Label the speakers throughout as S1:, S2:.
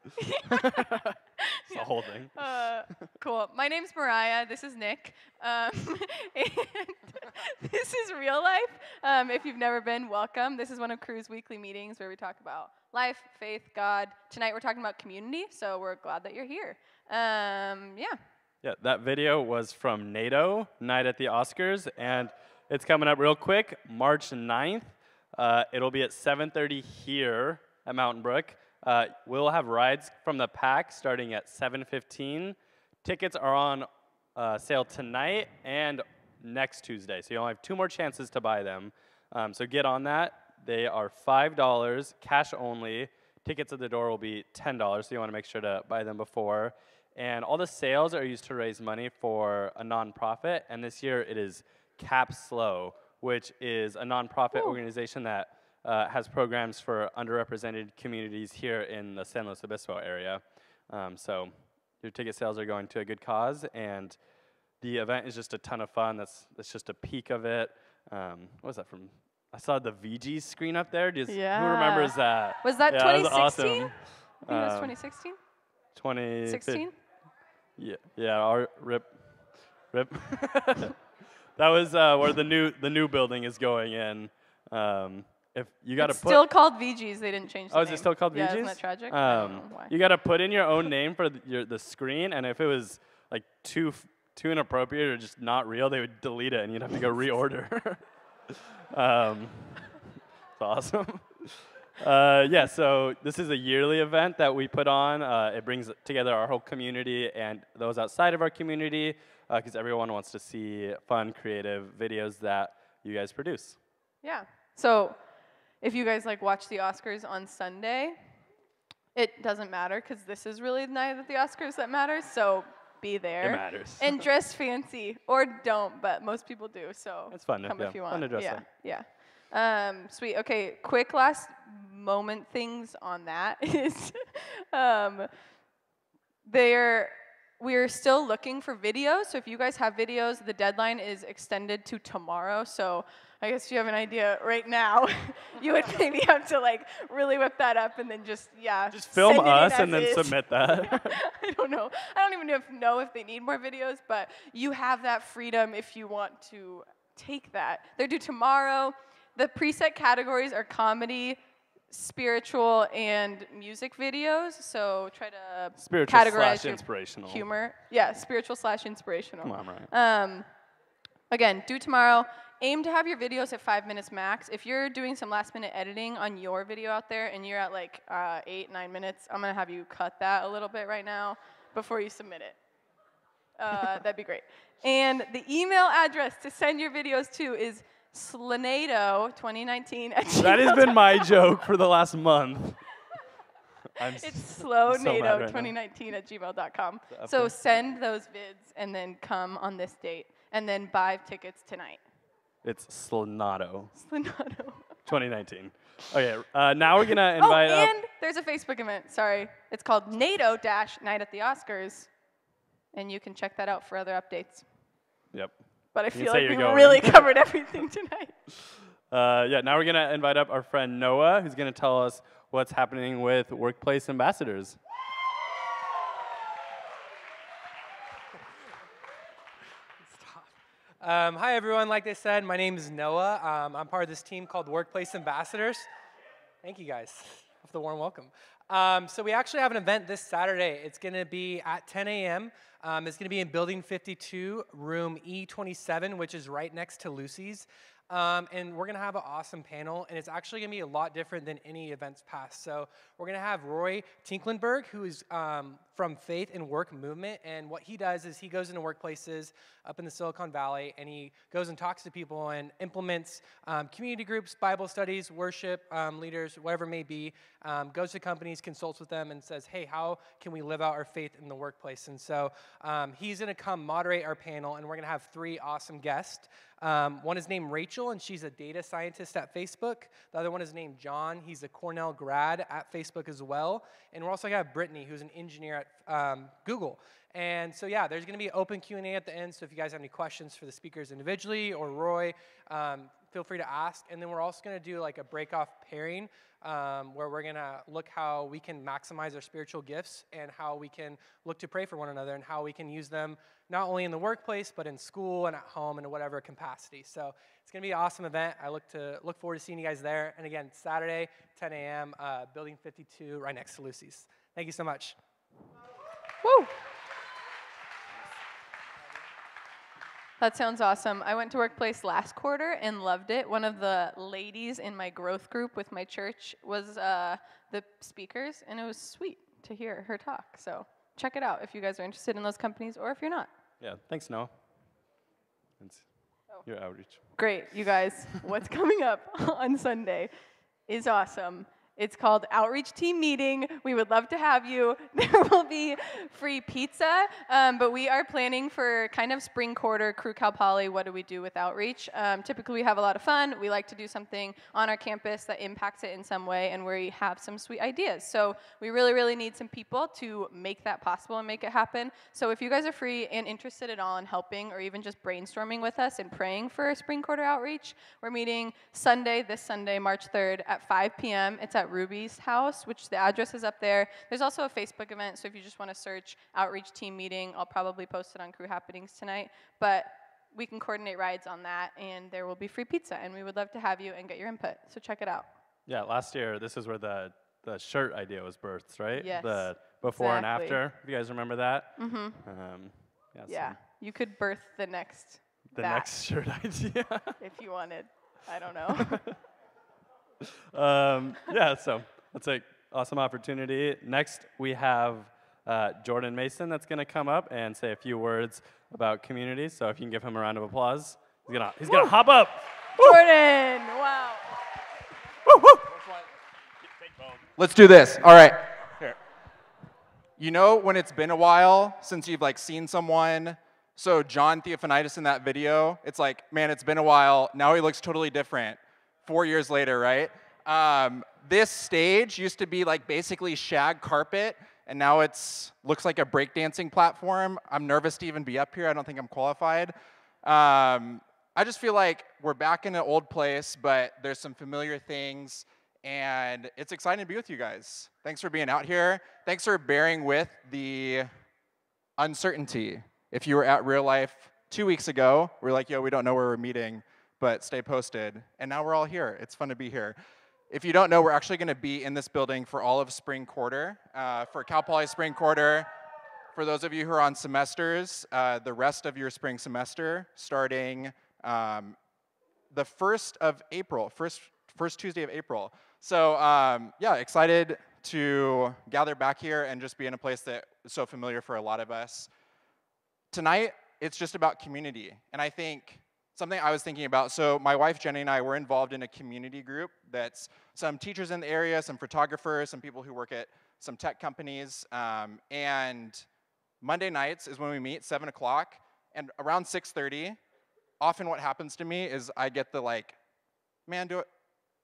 S1: It's the whole thing.
S2: Cool. My name's Mariah. This is Nick. And this is real life. If you've never been, welcome. This is one of Crew's weekly meetings where we talk about life, faith, God. Tonight we're talking about community, so we're glad that you're here. Yeah.
S1: Yeah, that video was from NATO, Night at the Oscars, and it's coming up real quick, March 9th. It'll be at 7:30 here at Mountain Brook. We'll have rides from the pack starting at 7:15. Tickets are on sale tonight and next Tuesday, so you only have 2 more chances to buy them. So get on that. They are $5, cash only. Tickets at the door will be $10, so you want to make sure to buy them before. And all the sales are used to raise money for a nonprofit, and this year it is Cap Slow, which is a nonprofit organization that has programs for underrepresented communities here in the San Luis Obispo area. So your ticket sales are going to a good cause, and the event is just a ton of fun. That's just a peek of it. What was that from? I saw the VG's screen up there. Who remembers that?
S2: Was that 2016?
S1: That was awesome.
S2: I think it was 2016?
S1: 2016? Yeah, our rip. That was where the new building is going in. If you got to put,
S2: still called VG's. They didn't change the name.
S1: is it still called VG's?
S2: Yeah, isn't that tragic? I don't know why.
S1: You got to put in your own name for the screen, and if it was like too inappropriate or just not real, they would delete it, and you'd have to go reorder. It's awesome. Yeah, so this is a yearly event that we put on. It brings together our whole community and those outside of our community, because everyone wants to see fun, creative videos that you guys produce.
S2: Yeah. So if you guys watch the Oscars on Sunday, it doesn't matter because this is really the night of the Oscars that matters. So be there.
S1: It matters.
S2: And dress fancy, or don't, but most people do. So
S1: it's fun.
S2: Come if you want.
S1: Fun to dress up.
S2: Yeah. Sweet. Okay. Quick last moment things on that is, we're still looking for videos. So if you guys have videos, the deadline is extended to tomorrow. So I guess you have an idea right now. You would maybe have to really whip that up and then just
S1: film
S2: send
S1: us
S2: it
S1: and then submit that.
S2: I don't know. I don't even know if they need more videos, but you have that freedom if you want to take that. They're due tomorrow. The preset categories are comedy, spiritual, and music videos. So try to
S1: spiritual
S2: categorize your
S1: inspirational
S2: humor. Yeah, spiritual / inspirational.
S1: Come on, Mariah.
S2: Again, due tomorrow. Aim to have your videos at 5 minutes max. If you're doing some last-minute editing on your video out there and you're at 8-9 minutes, I'm gonna have you cut that a little bit right now before you submit it. That'd be great. And the email address to send your videos to is slonado2019
S1: That has been my joke for the last month.
S2: It's slonado2019 at gmail.com. So send those vids and then come on this date and then buy tickets tonight.
S1: It's Slonado.
S2: Slonado.
S1: 2019. Okay, now we're gonna invite up.
S2: And there's a Facebook event. Sorry, it's called NATO-Night at the Oscars, and you can check that out for other updates.
S1: Yep.
S2: But I feel like we really covered everything tonight.
S1: Yeah, now we're going to invite up our friend Noah, who's going to tell us what's happening with Workplace Ambassadors.
S3: Hi, everyone. Like they said, my name is Noah. I'm part of this team called Workplace Ambassadors. Thank you, guys, for the warm welcome. So we actually have an event this Saturday. It's going to be at 10 a.m. It's going to be in Building 52, room E27, which is right next to Lucy's. And we're going to have an awesome panel, and it's actually going to be a lot different than any events past. So we're going to have Roy Tinklenberg, who is from Faith and Work Movement, and what he does is he goes into workplaces up in the Silicon Valley, and he goes and talks to people and implements community groups, Bible studies, worship leaders, whatever it may be, goes to companies, consults with them, and says, hey, how can we live out our faith in the workplace? And so he's going to come moderate our panel, and we're going to have 3 awesome guests. One is named Rachel, and she's a data scientist at Facebook. The other one is named John. He's a Cornell grad at Facebook as well. And we're also going to have Brittany, who's an engineer at Google. And so yeah, there's going to be open Q&A at the end, so if you guys have any questions for the speakers individually or Roy, feel free to ask. And then we're also going to do like a break-off pairing where we're going to look how we can maximize our spiritual gifts and how we can look to pray for one another and how we can use them not only in the workplace, but in school and at home and in whatever capacity. So it's going to be an awesome event. I look forward to seeing you guys there. And again, Saturday, 10 a.m., Building 52, right next to Lucy's. Thank you so much.
S2: Woo! That sounds awesome. I went to Workplace last quarter and loved it. One of the ladies in my growth group with my church was the speakers, and it was sweet to hear her talk. So check it out if you guys are interested in those companies or if you're not.
S1: Yeah, thanks, Noah. It's your outreach.
S2: Great, you guys. What's coming up on Sunday is awesome. It's called Outreach Team Meeting. We would love to have you. There will be free pizza, but we are planning for kind of spring quarter, Crew Cal Poly, what do we do with outreach? Typically, we have a lot of fun. We like to do something on our campus that impacts it in some way, and we have some sweet ideas. So we really, really need some people to make that possible and make it happen. So if you guys are free and interested at all in helping or even just brainstorming with us and praying for a spring quarter outreach, we're meeting this Sunday, March 3rd at 5 p.m. It's at Ruby's house, which the address is up there. There's also a Facebook event, so if you just want to search Outreach Team Meeting, I'll probably post it on Crew Happenings tonight. But we can coordinate rides on that, and there will be free pizza, and we would love to have you and get your input. So check it out.
S1: Yeah, last year, this is where the shirt idea was birthed, right?
S2: Yes,
S1: the before and
S2: exactly.
S1: after. If you guys remember that?
S2: Mm-hmm.
S1: Yeah.
S2: So you could birth the next
S1: next shirt idea.
S2: if you wanted. I don't know.
S1: Yeah, so that's an awesome opportunity. Next, we have Jordan Mason that's going to come up and say a few words about community. So if you can give him a round of applause. He's gonna hop up.
S2: Jordan, wow.
S4: Woo, woo. Let's do this. All right. Here. You know when it's been a while since you've like seen someone. So John Theophanitis in that video, it's like, man, it's been a while. Now he looks totally different. 4 years later, right? This stage used to be like basically shag carpet, and now looks like a breakdancing platform. I'm nervous to even be up here. I don't think I'm qualified. I just feel like we're back in an old place, but there's some familiar things, and it's exciting to be with you guys. Thanks for being out here. Thanks for bearing with the uncertainty. If you were at Real Life 2 weeks ago, we're like, yo, we don't know where we're meeting, but stay posted. And now we're all here. It's fun to be here. If you don't know, we're actually going to be in this building for all of spring quarter. For Cal Poly spring quarter, for those of you who are on semesters, the rest of your spring semester starting the 1st of April, first Tuesday of April. So yeah, excited to gather back here and just be in a place that is so familiar for a lot of us. Tonight, it's just about community. And I think something I was thinking about, so my wife Jenny and I were involved in a community group that's some teachers in the area, some photographers, some people who work at some tech companies. And Monday nights is when we meet, 7 o'clock. And around 6:30, often what happens to me is I get the like, man, do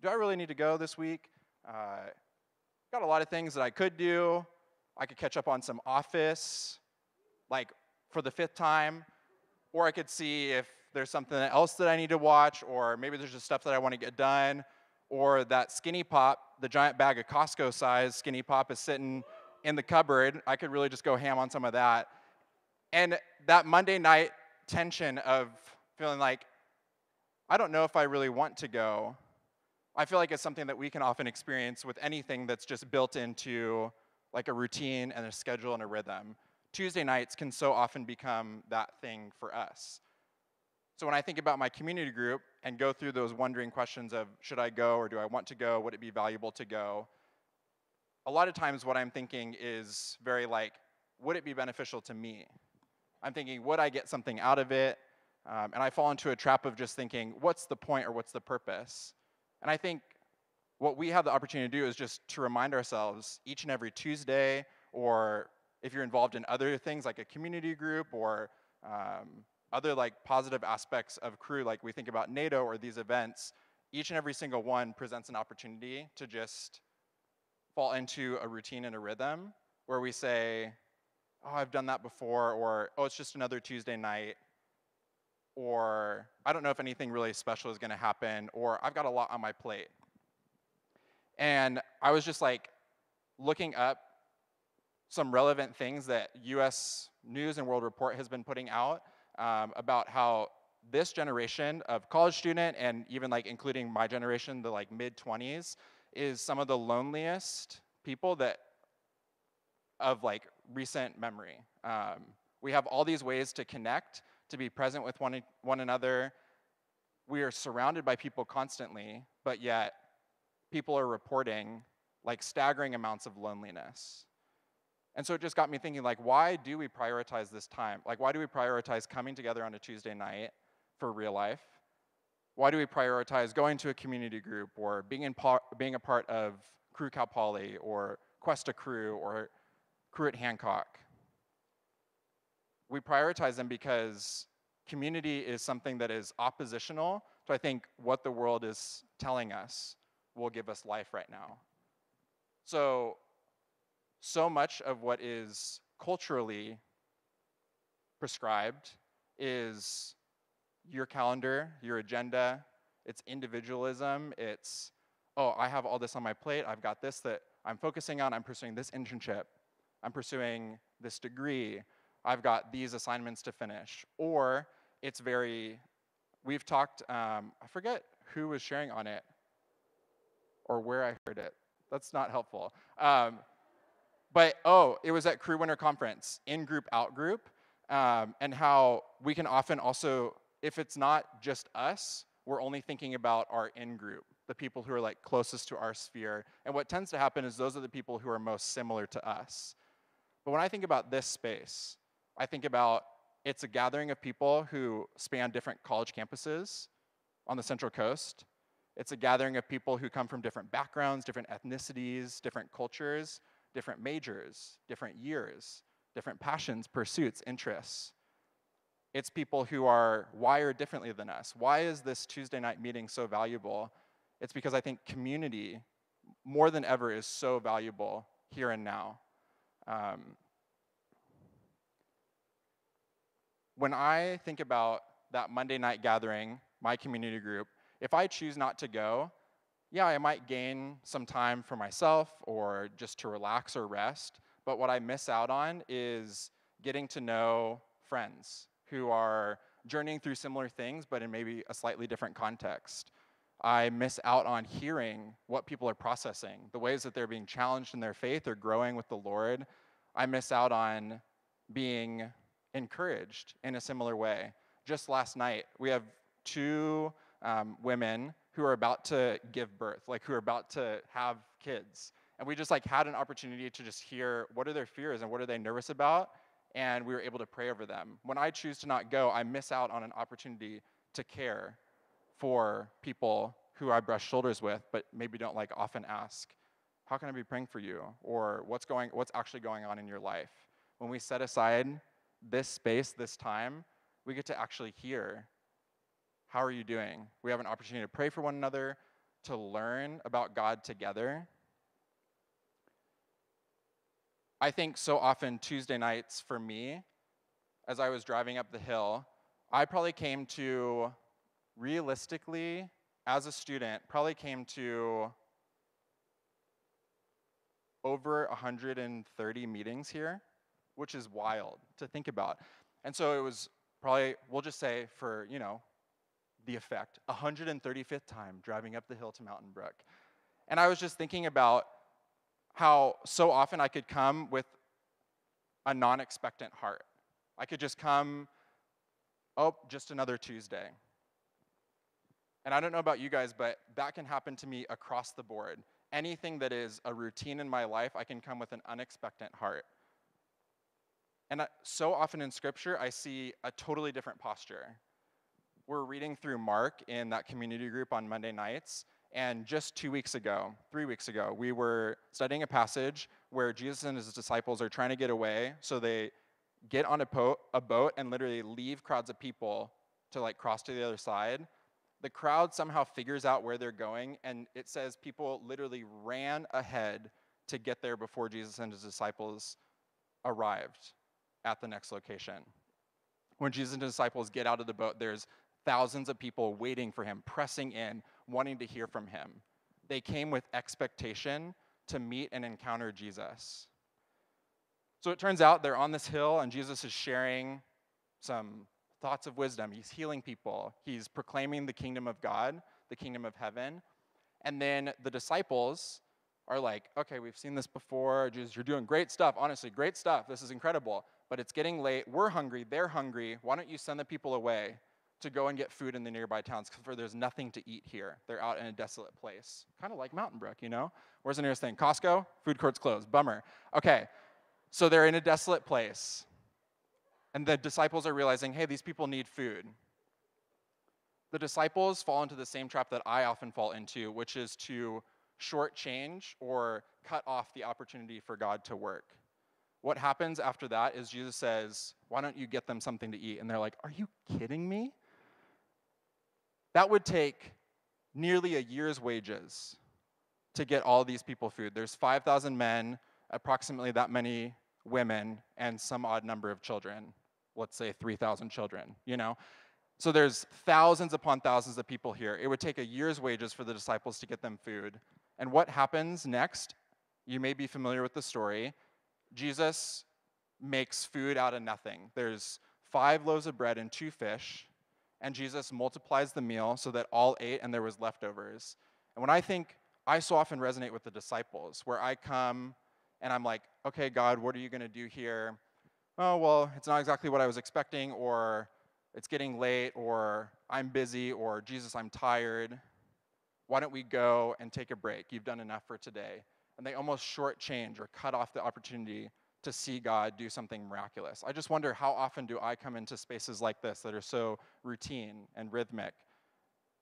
S4: I really need to go this week? Got a lot of things that I could do. I could catch up on some Office, like for the 5th time. Or I could see if there's something else that I need to watch, or maybe there's just stuff that I want to get done, or that Skinny Pop, the giant bag of Costco size Skinny Pop is sitting in the cupboard. I could really just go ham on some of that. And that Monday night tension of feeling like, I don't know if I really want to go, I feel like it's something that we can often experience with anything that's just built into like a routine and a schedule and a rhythm. Tuesday nights can so often become that thing for us. So when I think about my community group and go through those wondering questions of should I go or do I want to go, would it be valuable to go, a lot of times what I'm thinking is very like, would it be beneficial to me? I'm thinking, would I get something out of it? And I fall into a trap of just thinking, what's the point or what's the purpose? And I think what we have the opportunity to do is just to remind ourselves each and every Tuesday, or if you're involved in other things like a community group or other like positive aspects of Crew, like we think about NATO or these events, each and every single one presents an opportunity to just fall into a routine and a rhythm where we say, oh, I've done that before, or oh, it's just another Tuesday night, or I don't know if anything really special is going to happen, or I've got a lot on my plate. And I was just like looking up some relevant things that US News and World Report has been putting out about how this generation of college student, and even like including my generation, the like mid-20s, is some of the loneliest people that of like recent memory. We have all these ways to connect, to be present with one another. We are surrounded by people constantly, but yet people are reporting like staggering amounts of loneliness. And so it just got me thinking, like, why do we prioritize this time? Like, why do we prioritize coming together on a Tuesday night for real life? Why do we prioritize going to a community group or being a part of Crew Cal Poly or Questa Crew or Crew at Hancock? We prioritize them because community is something that is oppositional to, I think, what the world is telling us will give us life right now. So much of what is culturally prescribed is your calendar, your agenda, it's individualism, it's, oh, I have all this on my plate, I've got this that I'm focusing on, I'm pursuing this internship, I'm pursuing this degree, I've got these assignments to finish. Or it's very, we've talked, I forget who was sharing on it or where I heard it. That's not helpful. But, it was at Crew Winter Conference, in-group, out-group, and how we can often also, if it's not just us, we're only thinking about our in-group, the people who are like closest to our sphere. And what tends to happen is those are the people who are most similar to us. But when I think about this space, I think about it's a gathering of people who span different college campuses on the Central Coast. It's a gathering of people who come from different backgrounds, different ethnicities, different cultures, different majors, different years, different passions, pursuits, interests. It's people who are wired differently than us. Why is this Tuesday night meeting so valuable? It's because I think community, more than ever, is so valuable here and now. When I think about that Monday night gathering, my community group, if I choose not to go, yeah, I might gain some time for myself or just to relax or rest, but what I miss out on is getting to know friends who are journeying through similar things, but in maybe a slightly different context. I miss out on hearing what people are processing, the ways that they're being challenged in their faith or growing with the Lord. I miss out on being encouraged in a similar way. Just last night, we have two women who are about to give birth, like who are about to have kids. And we just like had an opportunity to just hear what are their fears and what are they nervous about, and we were able to pray over them. When I choose to not go, I miss out on an opportunity to care for people who I brush shoulders with, but maybe don't like often ask, how can I be praying for you? Or what's actually going on in your life? When we set aside this space, this time, we get to actually hear, how are you doing? We have an opportunity to pray for one another, to learn about God together. I think so often Tuesday nights for me, as I was driving up the hill, I probably came to, realistically, as a student, probably came to over 130 meetings here, which is wild to think about. And so it was probably, we'll just say for, the effect, 135th time driving up the hill to Mountain Brook. And I was just thinking about how so often I could come with a non-expectant heart. I could just come, just another Tuesday. And I don't know about you guys, but that can happen to me across the board. Anything that is a routine in my life, I can come with an unexpectant heart. And so often in Scripture, I see a totally different posture. We're reading through Mark in that community group on Monday nights, and just 3 weeks ago, we were studying a passage where Jesus and his disciples are trying to get away, so they get on a boat and literally leave crowds of people to like cross to the other side. The crowd somehow figures out where they're going, and it says people literally ran ahead to get there before Jesus and his disciples arrived. at the next location. When Jesus and his disciples get out of the boat, there's thousands of people waiting for him, pressing in, wanting to hear from him. They came with expectation to meet and encounter Jesus. So it turns out they're on this hill, and Jesus is sharing some thoughts of wisdom. He's healing people. He's proclaiming the kingdom of God, the kingdom of heaven. And then the disciples are like, okay, we've seen this before. Jesus, you're doing great stuff. Honestly, great stuff. This is incredible. But it's getting late. We're hungry. They're hungry. Why don't you send the people away to go and get food in the nearby towns, for there's nothing to eat here. They're out in a desolate place. Kind of like Mountain Brook, you know? Where's the nearest thing? Costco? Food court's closed. Bummer. Okay, so they're in a desolate place. And the disciples are realizing, hey, these people need food. The disciples fall into the same trap that I often fall into, which is to shortchange or cut off the opportunity for God to work. What happens after that is Jesus says, why don't you get them something to eat? And they're like, are you kidding me? That would take nearly a year's wages to get all these people food. There's 5,000 men, approximately that many women, and some odd number of children. Let's say 3,000 children, you know? So there's thousands upon thousands of people here. It would take a year's wages for the disciples to get them food. And what happens next? You may be familiar with the story. Jesus makes food out of nothing. There's 5 loaves of bread and 2 fish, and Jesus multiplies the meal so that all ate and there was leftovers. And when I so often resonate with the disciples, where I come and I'm like, okay, God, what are you going to do here? Oh, well, it's not exactly what I was expecting, or it's getting late, or I'm busy, or Jesus, I'm tired. Why don't we go and take a break? You've done enough for today. And they almost shortchange or cut off the opportunity to see God do something miraculous. I just wonder, how often do I come into spaces like this that are so routine and rhythmic,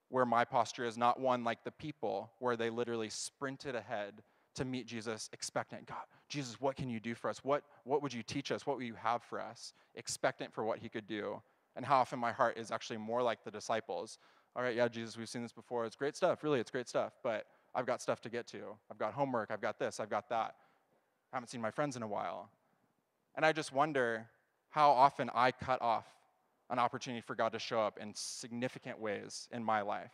S4: where my posture is not one like the people, where they literally sprinted ahead to meet Jesus, expectant. God, Jesus, what can you do for us? What would you teach us? What will you have for us? Expectant for what he could do. And how often my heart is actually more like the disciples. All right, yeah, Jesus, we've seen this before. It's great stuff. Really, it's great stuff. But I've got stuff to get to. I've got homework. I've got this. I've got that. I haven't seen my friends in a while. And I just wonder how often I cut off an opportunity for God to show up in significant ways in my life.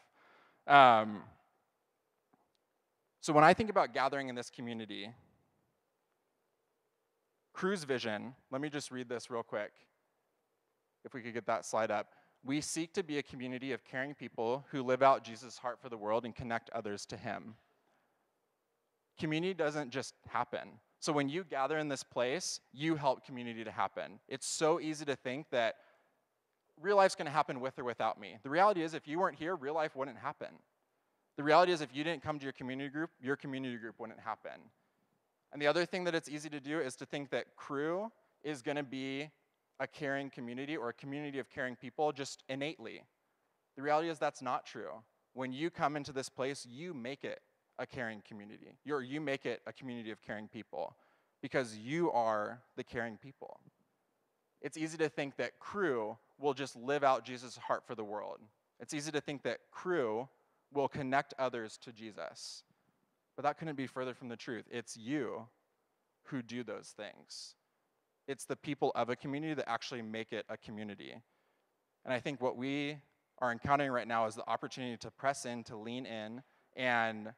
S4: So when I think about gathering in this community, Cru's vision, let me just read this real quick. If we could get that slide up. We seek to be a community of caring people who live out Jesus' heart for the world and connect others to him. Community doesn't just happen. So when you gather in this place, you help community to happen. It's so easy to think that real life's going to happen with or without me. The reality is, if you weren't here, real life wouldn't happen. The reality is, if you didn't come to your community group wouldn't happen. And the other thing that it's easy to do is to think that Cru is going to be a caring community or a community of caring people just innately. The reality is that's not true. When you come into this place, you make it a caring community. You make it a community of caring people because you are the caring people. It's easy to think that Cru will just live out Jesus' heart for the world. It's easy to think that Cru will connect others to Jesus. But that couldn't be further from the truth. It's you who do those things. It's the people of a community that actually make it a community. And I think what we are encountering right now is the opportunity to press in, to lean in, and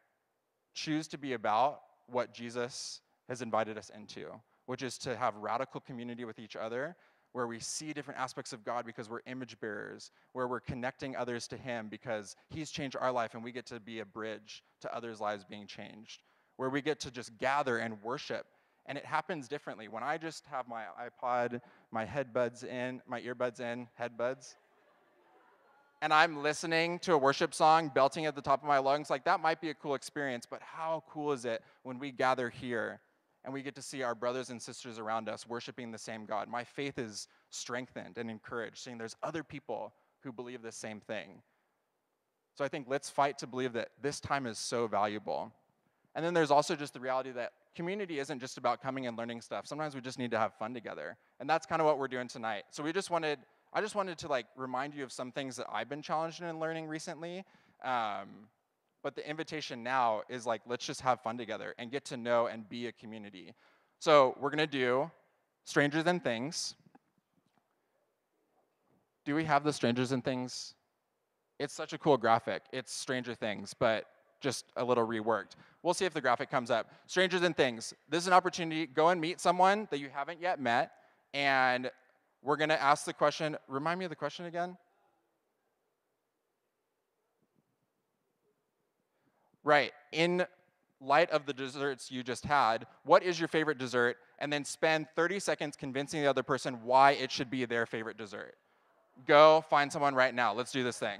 S4: choose to be about what Jesus has invited us into, which is to have radical community with each other, where we see different aspects of God because we're image bearers, where we're connecting others to him because he's changed our life and we get to be a bridge to others' lives being changed, where we get to just gather and worship. And it happens differently. When I just have my iPod, my earbuds in, and I'm listening to a worship song, belting at the top of my lungs, like that might be a cool experience, but how cool is it when we gather here and we get to see our brothers and sisters around us worshiping the same God? My faith is strengthened and encouraged, seeing there's other people who believe the same thing. So I think let's fight to believe that this time is so valuable. And then there's also just the reality that community isn't just about coming and learning stuff. Sometimes we just need to have fun together. And that's kind of what we're doing tonight. So I just wanted to remind you of some things that I've been challenged in learning recently. But the invitation now is let's just have fun together and get to know and be a community. So we're going to do Stranger Than Things. Do we have the Strangers and Things? It's such a cool graphic. It's Stranger Things, but just a little reworked. We'll see if the graphic comes up. Strangers and Things. This is an opportunity. Go and meet someone that you haven't yet met, and we're going to ask the question. Remind me of the question again. Right. In light of the desserts you just had, what is your favorite dessert? And then spend 30 seconds convincing the other person why it should be their favorite dessert. Go find someone right now. Let's do this thing.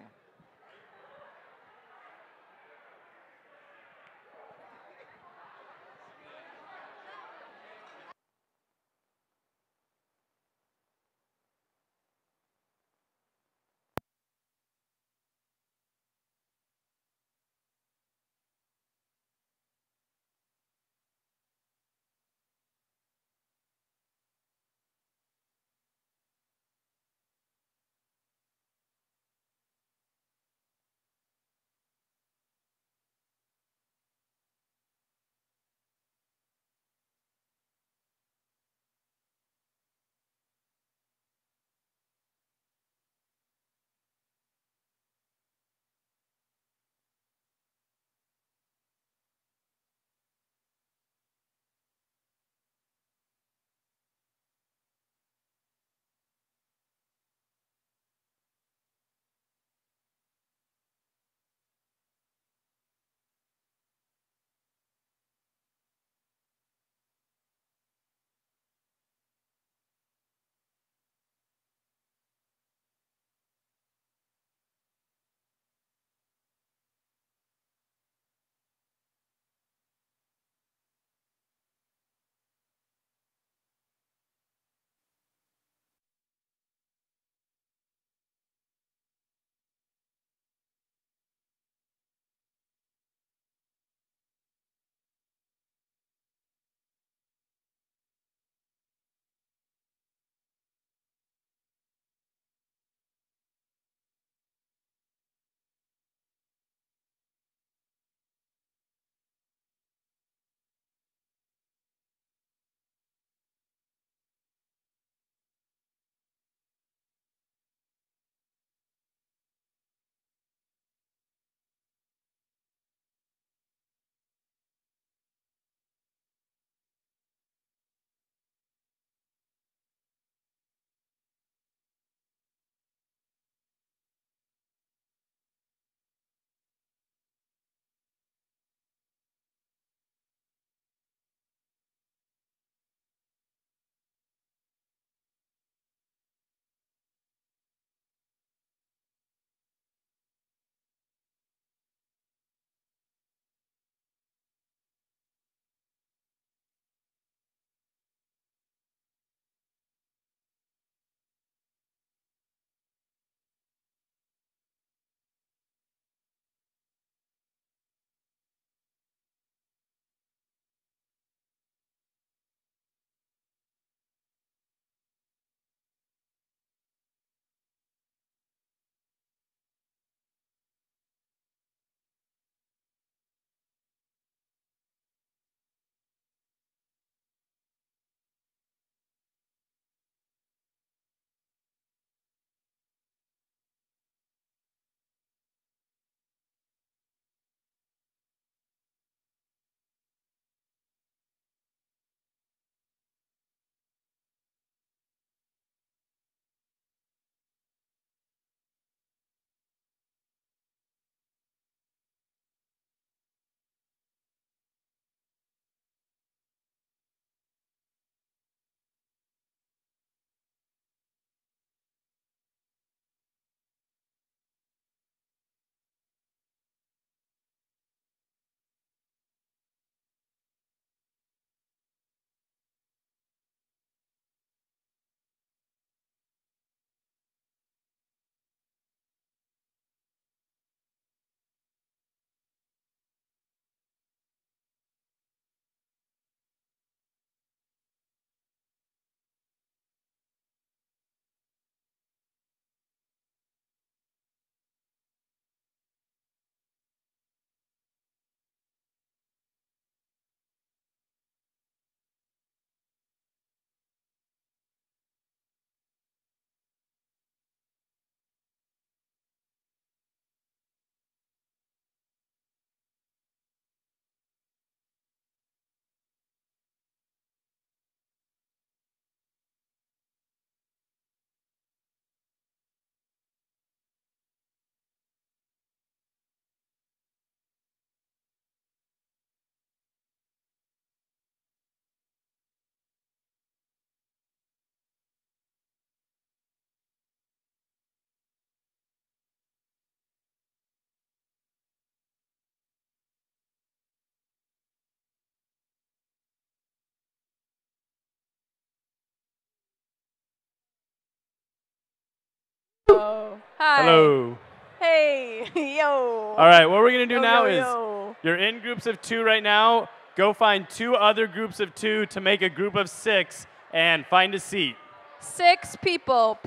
S2: Hi.
S1: Hello.
S2: Hey. Yo.
S1: All right, what we're going to do
S2: Yo,
S1: now
S2: yo,
S1: is
S2: yo.
S1: you're in groups of 2 right now. Go find 2 other groups of 2 to make a group of 6 and find a seat.
S2: 6 people,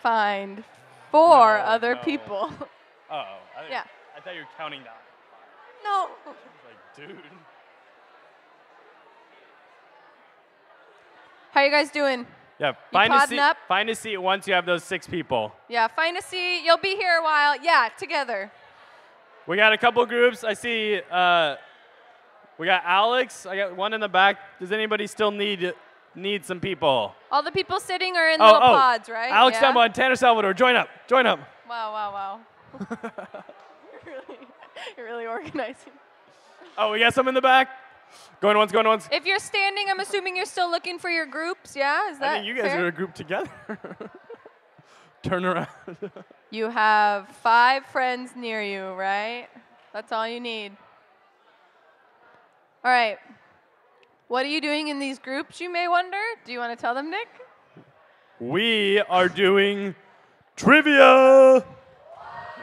S2: Find 4 other
S1: no.
S2: people.
S1: Uh-oh.
S2: Yeah.
S1: I thought you were counting down.
S2: No.
S1: Like, dude.
S2: How you guys doing?
S1: Yeah, find a
S2: podding
S1: seat.
S2: up?
S1: Find a seat once you have those 6 people.
S2: Yeah, find a seat. You'll be here a while. Yeah, together.
S1: We got a couple groups. I see we got Alex. I got one in the back. Does anybody still need some people?
S2: All the people sitting are in little pods, right?
S1: Alex
S2: yeah?
S1: Dumbo and Tanner Salvador, join up. Join up.
S2: Wow. you're really organizing.
S1: Oh, we got some in the back. Going once.
S2: If you're standing, I'm assuming you're still looking for your groups, yeah? Is that
S1: I think you guys
S2: fair?
S1: are a group together. Turn around.
S2: You have 5 friends near you, right? That's all you need. All right. What are you doing in these groups, you may wonder? Do you want to tell them, Nick?
S1: We are doing trivia.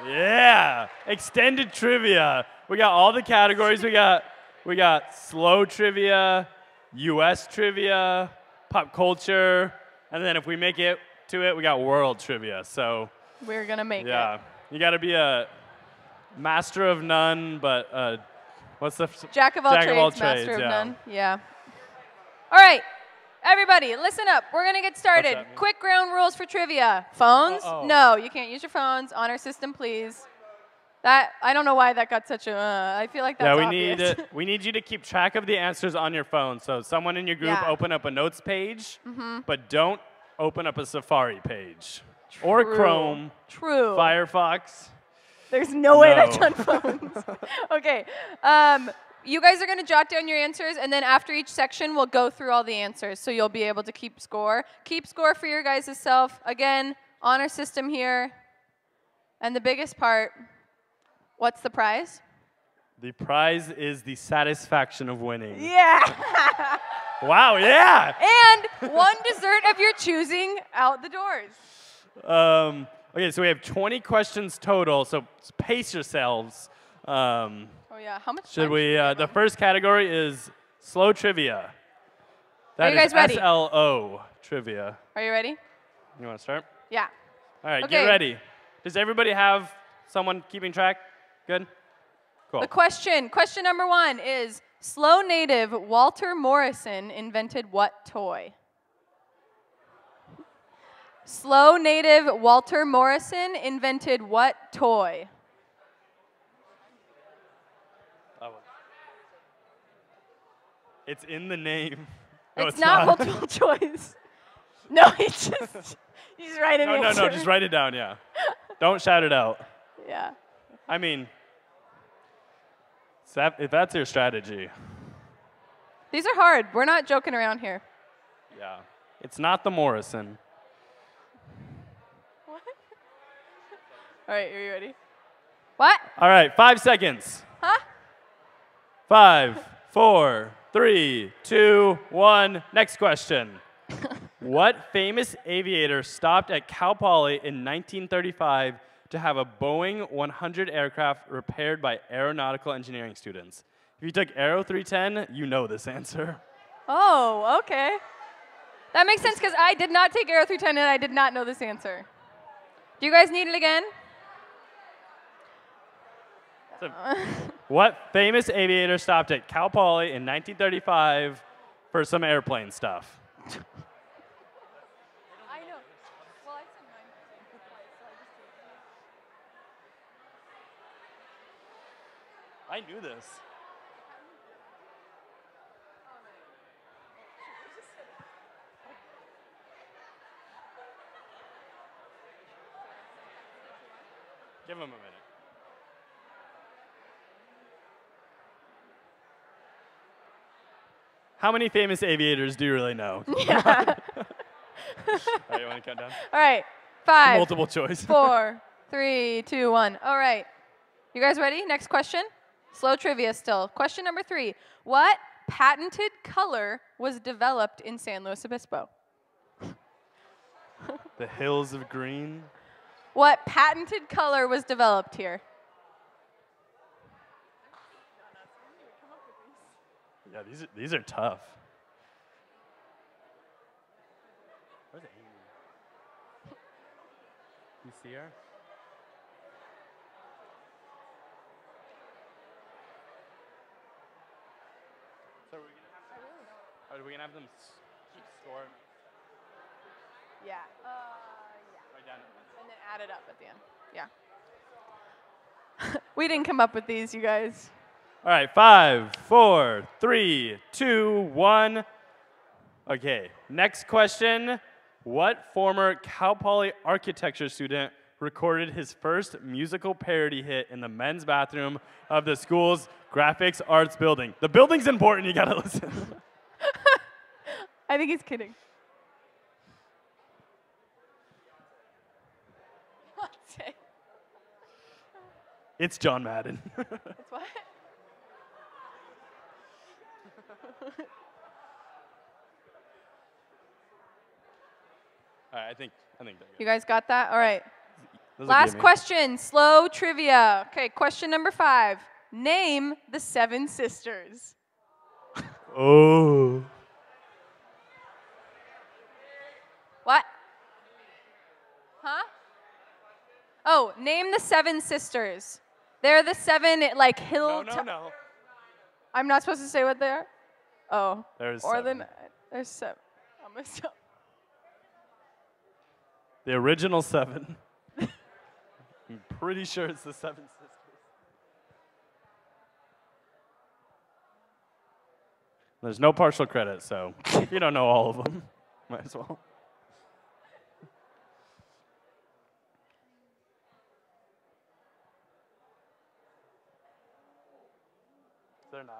S1: Yeah, extended trivia. We got all the categories. We got slow trivia, U.S. trivia, pop culture, and then if we make it to it, we got world trivia. So
S2: We're going to make
S1: yeah,
S2: it.
S1: you got to be a master of none, but what's the
S2: Jack of all trades, master of none. Yeah. All right. Everybody, listen up. We're going to get started.
S1: that mean?
S2: Quick ground rules for trivia. Phones?
S1: Uh-oh.
S2: No, you can't use your phones. Honor system, please. That I don't know why that got such a. I feel like that's obvious.
S1: we need you to keep track of the answers on your phone. So someone in your group
S2: Yeah.
S1: open up a notes page, but don't open up a Safari page or Chrome,
S2: True.
S1: Firefox.
S2: There's no way
S1: No.
S2: that's on phones. Okay. You guys are going to jot down your answers, and then after each section, we'll go through all the answers, so you'll be able to keep score. Keep score for your guys' self. Again, honor system here. And the biggest part, what's the prize?
S1: The prize is the satisfaction of winning.
S2: Yeah.
S1: Wow, yeah.
S2: And 1 dessert of your choosing out the doors.
S1: Okay, so we have 20 questions total, so pace yourselves.
S2: Oh, yeah. How much
S1: Should
S2: time
S1: we?
S2: have?
S1: The first category is slow trivia. That
S2: you guys ready?
S1: SLO trivia.
S2: Are you ready?
S1: You want to start?
S2: Yeah.
S1: All right,
S2: Okay.
S1: get ready. Does everybody have someone keeping track? Good? Cool.
S2: The question number 1 is, slow native Walter Morrison invented what toy? Slow native Walter Morrison invented what toy?
S1: It's in the name. No,
S2: It's not multiple choice. No, he's just write an
S1: No,
S2: answer.
S1: just write it down, yeah. Don't shout it out.
S2: Yeah.
S1: I mean, if that's your strategy,
S2: These are hard. We're not joking around here.
S1: yeah. It's not the Morrison.
S2: What? All right, are you ready? What?
S1: All right, 5 seconds.
S2: Huh?
S1: 5, 4, 3, 2, 1. Next question. What famous aviator stopped at Cal Poly in 1935 to have a Boeing 100 aircraft repaired by aeronautical engineering students? If you took Aero 310, you know this answer.
S2: Oh, okay. That makes sense because I did not take Aero 310 and I did not know this answer. Do you guys need it again?
S1: What famous aviator stopped at Cal Poly in 1935 for some airplane stuff?
S2: I know. Well, I said mine twice, so I just
S1: I knew this. Give him a minute. How many famous aviators do you really know?
S2: Yeah.
S1: All right, you want to count down?
S2: All right. 5,
S1: Multiple choice.
S2: 4, 3, 2, 1. All right. You guys ready? Next question. Slow trivia still. Question number 3. What patented color was developed in San Luis Obispo?
S1: The hills of green.
S2: What patented color was developed here?
S1: Yeah, these are tough. Where's Amy? You see her? So are we gonna have them keep score?
S2: Yeah.
S1: Right down.
S2: And then add it up at the end. Yeah. We didn't come up with these, you guys.
S1: All right, 5, 4, 3, 2, 1. Okay, next question. What former Cal Poly architecture student recorded his first musical parody hit in the men's bathroom of the school's graphics arts building? The building's important, you gotta listen.
S2: I think he's kidding.
S1: It's John Madden.
S2: That's what?
S1: All right, I think they're good.
S2: You guys got that? All right.
S1: Those are
S2: Last
S1: gimme.
S2: question, slow trivia. Okay, question number 5. Name the 7 sisters.
S1: Oh.
S2: What? Huh? Oh, name the 7 sisters. They're the 7, like, hill.
S1: No.
S2: I'm not supposed to say what they are? Oh.
S1: There's
S2: or
S1: 7.
S2: There's 7. I'm going to stop.
S1: The original 7. I'm pretty sure it's the 7 sisters. There's no partial credit, so if you don't know all of them, might as well. Is there 9?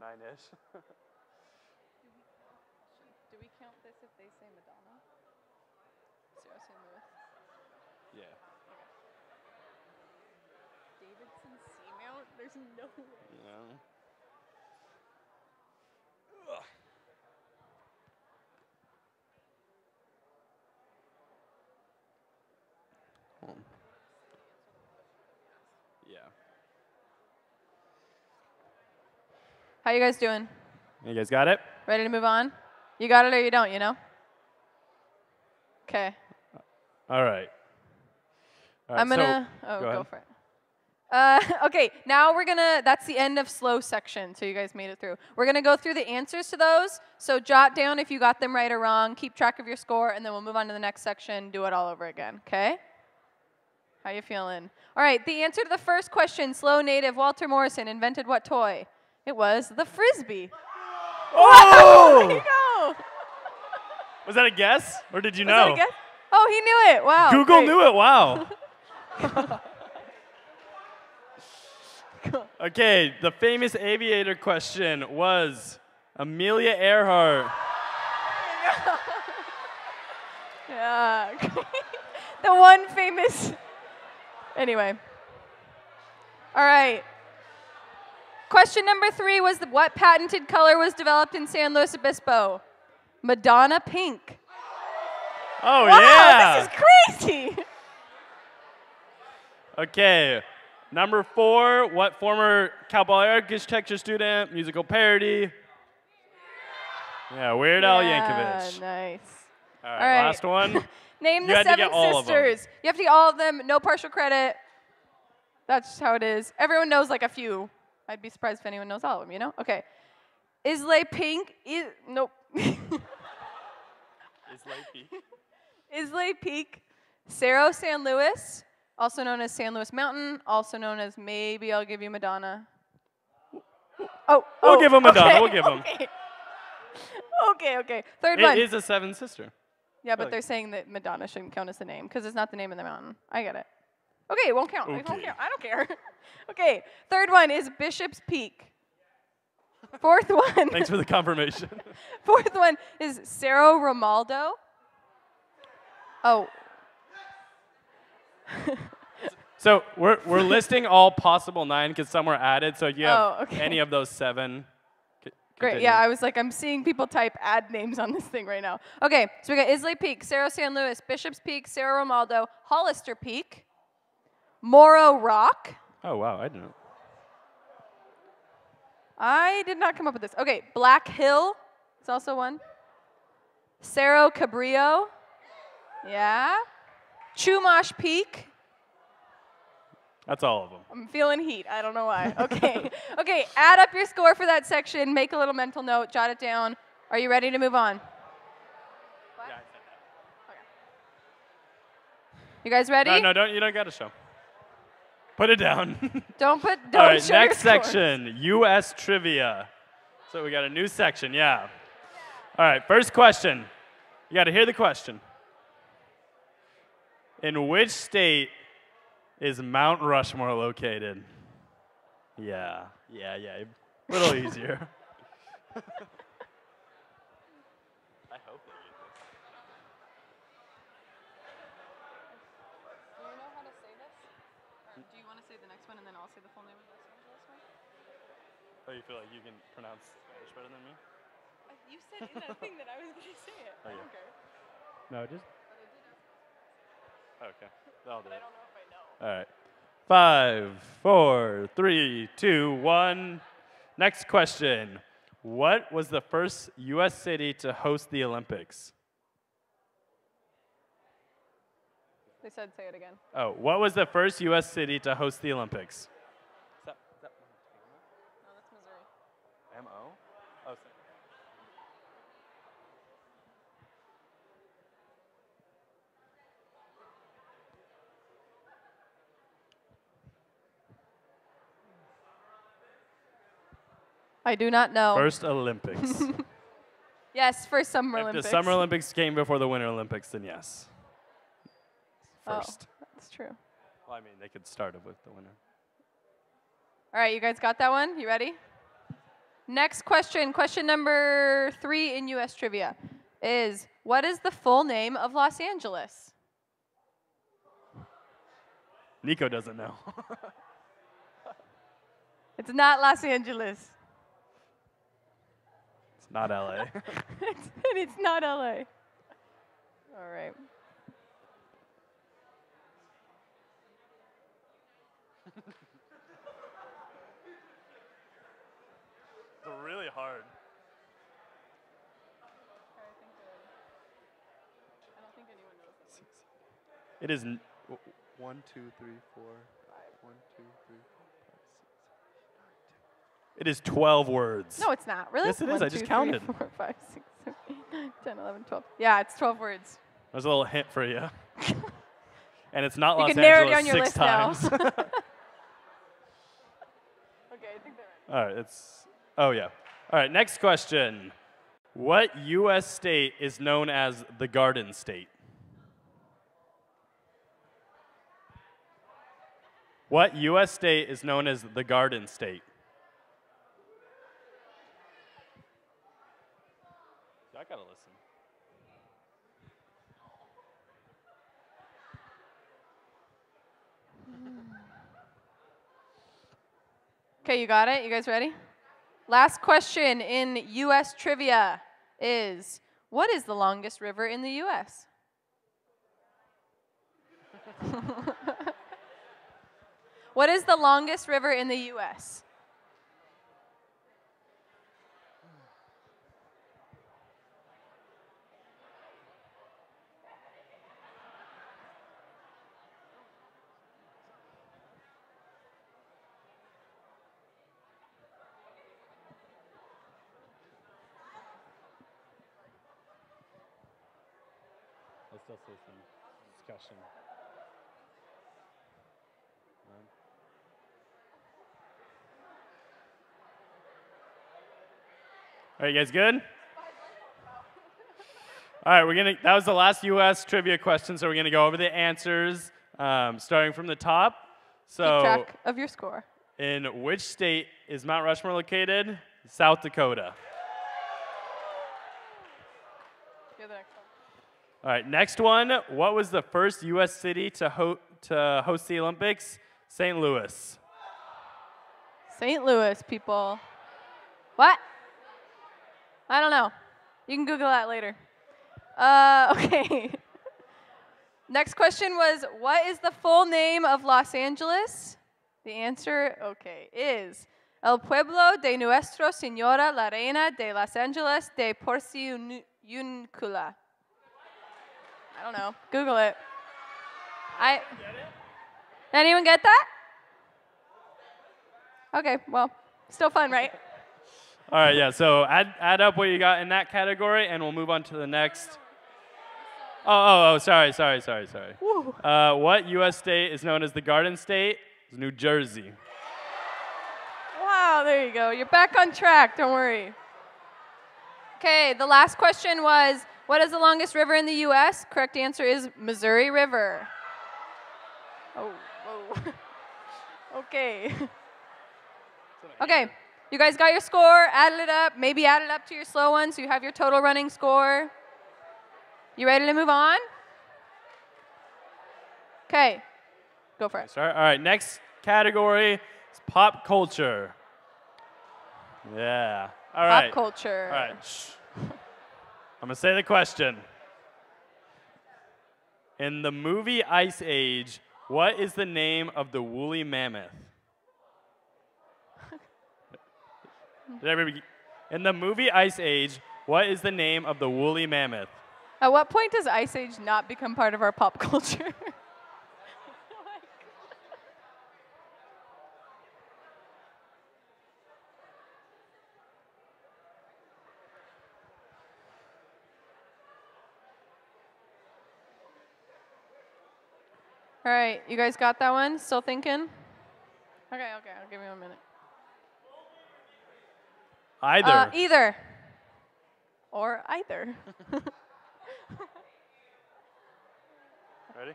S1: 9-ish.
S2: Do we count this if they say Madonna? Sarah St. Louis.
S1: Yeah.
S2: Davidson Seamount? There's no way.
S1: Yeah. Yeah.
S2: How you guys doing?
S1: You guys got it?
S2: Ready to move on? You got it or you don't, you know? Okay.
S1: All right.
S2: I'm gonna,
S1: go
S2: go
S1: ahead.
S2: for it. Okay, now we're gonna, that's the end of slow section, so you guys made it through. We're gonna go through the answers to those, so jot down if you got them right or wrong, keep track of your score, and then we'll move on to the next section, do it all over again, okay? How you feeling? All right, the answer to the first question, slow native Walter Morrison invented what toy? It was the Frisbee.
S1: Oh!
S2: There you go.
S1: Was that a guess, or did you
S2: Was
S1: know?
S2: that a guess? Oh, he knew it, wow.
S1: Google
S2: great.
S1: knew it, wow. Okay, the famous aviator question was Amelia Earhart.
S2: Yeah. The one famous. Anyway. All right. Question number 3 was what patented color was developed in San Luis Obispo? Madonna pink.
S1: Oh,
S2: Wow,
S1: yeah.
S2: this is crazy.
S1: Okay, number 4, what former Cal Poly architecture student, musical parody? Yeah, Weird Al Yankovic.
S2: Nice.
S1: All
S2: All
S1: right,
S2: right.
S1: last one.
S2: Name
S1: You
S2: the
S1: had to
S2: 7
S1: get all of them.
S2: sisters. You have to get all of them. No partial credit. That's just how it is. Everyone knows like a few. I'd be surprised if anyone knows all of them, you know? Okay. Islay Pink. Nope. Islay Peak. Cerro San Luis, also known as San Luis Mountain, also known as maybe I'll give you Madonna.
S1: We'll give him Madonna.
S2: Okay,
S1: We'll give him.
S2: Okay. Third
S1: It
S2: one.
S1: is a 7 sister.
S2: Yeah, but
S1: Like-
S2: they're saying that Madonna shouldn't count as the name because it's not the name of the mountain. I get it. Okay, it won't count. It won't
S1: Okay.
S2: count. I don't care. Okay, third one is Bishop's Peak. Fourth one.
S1: Thanks for the confirmation.
S2: Fourth one is Cerro Romaldo. Oh.
S1: So we're listing all possible 9 because some were added. So if you have
S2: Oh, okay.
S1: any of those 7, could
S2: Great.
S1: Continue.
S2: Yeah, I was like, I'm seeing people type ad names on this thing right now. Okay, so we got Islay Peak, Cerro San Luis, Bishop's Peak, Cerro Romaldo, Hollister Peak, Morro Rock.
S1: Oh, wow, I didn't know.
S2: I did not come up with this. Okay, Black Hill is also one. Cerro Cabrillo. Yeah. Chumash Peak.
S1: That's all of them.
S2: I'm feeling heat. I don't know why. Okay. Okay, add up your score for that section. Make a little mental note. Jot it down. Are you ready to move on? What?
S1: Yeah, I said that.
S2: Okay. You guys ready?
S1: No, don't. You don't got to show. Put it down.
S2: Don't
S1: All right,
S2: show your
S1: next
S2: scores.
S1: section, U.S. trivia. So we got a new section, yeah. All right, first question. You got to hear the question. In which state is Mount Rushmore located? Yeah. A little easier. I hope they get this.
S2: Do you know how to say this? Or do you want to say the next one and then I'll say the full name of Los Angeles one?
S1: Oh, you feel like you can pronounce Spanish better than me?
S2: You said in that thing that I was going to say it.
S1: Oh,
S2: I
S1: yeah.
S2: don't care.
S1: No, just.
S2: But I did ask.
S1: Okay, I'll do
S2: But I
S1: it.
S2: don't know if I know.
S1: All right. 5, 4, 3, 2, 1. Next question. What was the first U.S. city to host the Olympics?
S2: They said say it again.
S1: Oh, what was the first U.S. city to host the Olympics?
S2: No, that's Missouri.
S1: M-O? Oh, sorry.
S2: I do not know.
S1: First Olympics.
S2: Yes, first Summer
S1: If
S2: Olympics.
S1: the Summer Olympics came before the Winter Olympics, then yes. First.
S2: Oh, that's true.
S1: Well, I mean, they could start it with the winner.
S2: All right, you guys got that one? You ready? Next question, question number 3 in U.S. trivia is, what is the full name of Los Angeles?
S1: Nico doesn't know.
S2: It's not Los Angeles.
S1: It's not L.A.
S2: It's not L.A. All right.
S1: It's really hard.
S2: I don't think anyone knows this.
S1: It is 1, 2, 3, 4, 1, 2, 3, 4, 5, 6. It is 12 words.
S2: No, it's not. Really?
S1: Yes, it is.
S2: 1,
S1: I just
S2: 2,
S1: counted.
S2: 3, 4, 5, 6, 7, 8, 9, 10, 11, 12. Yeah, it's 12 words.
S1: There's a little hint for you. And it's not
S2: You
S1: Los
S2: can narrow it
S1: Angeles
S2: down your
S1: 6
S2: list now.
S1: times.
S2: Okay, I think they're right.
S1: All right, it's. Oh, yeah. All right, next question. What U.S. state is known as the Garden State? What U.S. state is known as the Garden State? I gotta listen.
S2: Okay, you got it? You guys ready? Last question in U.S. trivia is, what is the longest river in the U.S.? What is the longest river in the U.S.?
S1: Let's still see some discussion. All right, you guys good? All right, that was the last U.S. trivia question, so we're gonna go over the answers, starting from the top. So,
S2: Keep track of your score.
S1: in which state is Mount Rushmore located? South Dakota.
S2: You're the next one.
S1: All right, next one. What was the first U.S. city to host the Olympics? St. Louis.
S2: St. Louis, people. What? I don't know. You can Google that later. Okay. Next question was, what is the full name of Los Angeles? The answer, okay, is El Pueblo de Nuestra Señora la Reina de Los Angeles de Porciúncula. I don't know. Google it. Anyone get that? Okay, well, still fun, right?
S1: All right, yeah, so add up what you got in that category, and we'll move on to the next. Sorry. What U.S. state is known as the Garden State? It's New Jersey.
S2: Wow, there you go. You're back on track, don't worry. Okay, the last question was, what is the longest river in the U.S.? Correct answer is Missouri River. Oh, whoa. Okay. Okay, you guys got your score, added it up, maybe add it up to your slow one so you have your total running score. You ready to move on? Okay, go for it.
S1: All right, next category is pop culture. Yeah, all right.
S2: Pop culture.
S1: All right, I'm gonna say the question. In the movie Ice Age, what is the name of the woolly mammoth? In the movie Ice Age, what is the name of the woolly mammoth?
S2: At what point does Ice Age not become part of our pop culture? All right, you guys got that one? Still thinking? Okay, I'll give you a minute.
S1: Either.
S2: Either. Or either.
S1: Ready?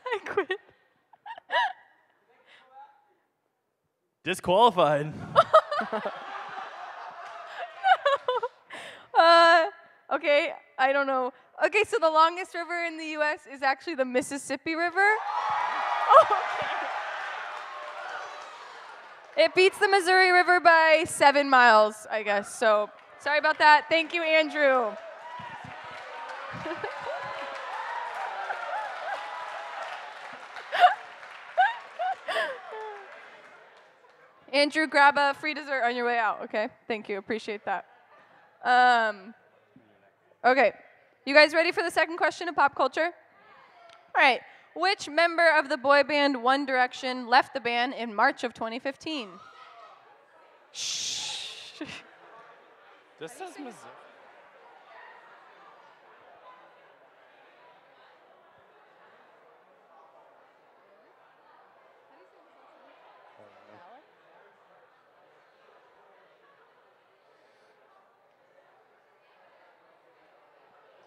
S2: I quit.
S1: Disqualified.
S2: Okay, I don't know. Okay, so the longest river in the U.S. is actually the Mississippi River. Oh, okay. It beats the Missouri River by 7 miles, I guess. So sorry about that. Thank you, Andrew. Andrew, grab a free dessert on your way out, okay? Thank you, appreciate that. Okay, you guys ready for the second question of pop culture? All right, which member of the boy band One Direction left the band in March of 2015? Shh.
S1: This says Missouri.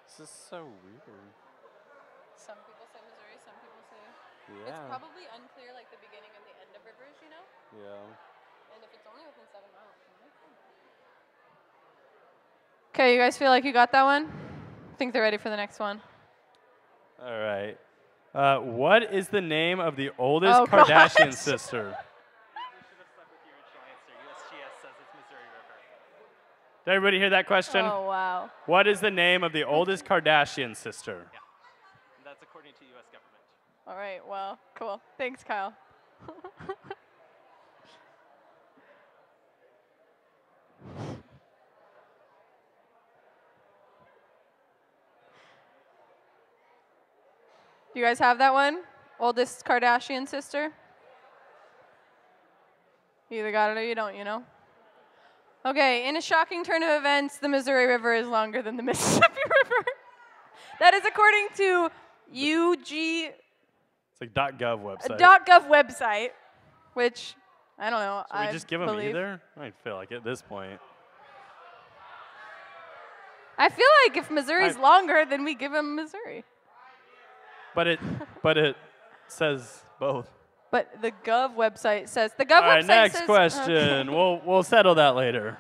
S1: This is so weird.
S2: Some people say Missouri, some people say...
S1: Yeah.
S2: It's probably unclear, like the beginning and the end of rivers, you know?
S1: Yeah.
S2: And if it's only within 7 miles. Okay, you guys feel like you got that one? I think they're ready for the next one.
S1: All right. What is the name of the oldest Kardashian sister? Did everybody hear that question?
S2: Oh, wow.
S1: What is the name of the oldest Kardashian sister?
S5: Yeah. That's according to U.S. government.
S2: All right, well, cool. Thanks, Kyle. Do you guys have that one? Oldest Kardashian sister? You either got it or you don't, you know? Okay, in a shocking turn of events, the Missouri River is longer than the Mississippi River. That is according to UG...
S1: It's like .gov website.
S2: .gov website, which, I don't know,
S1: Should we just give them either? I feel like at this point.
S2: I feel like if Missouri's longer, then we give them Missouri.
S1: But it says both.
S2: But the Gov website says the Gov
S1: All right,
S2: website
S1: next
S2: says,
S1: question.
S2: Okay.
S1: We'll settle that later.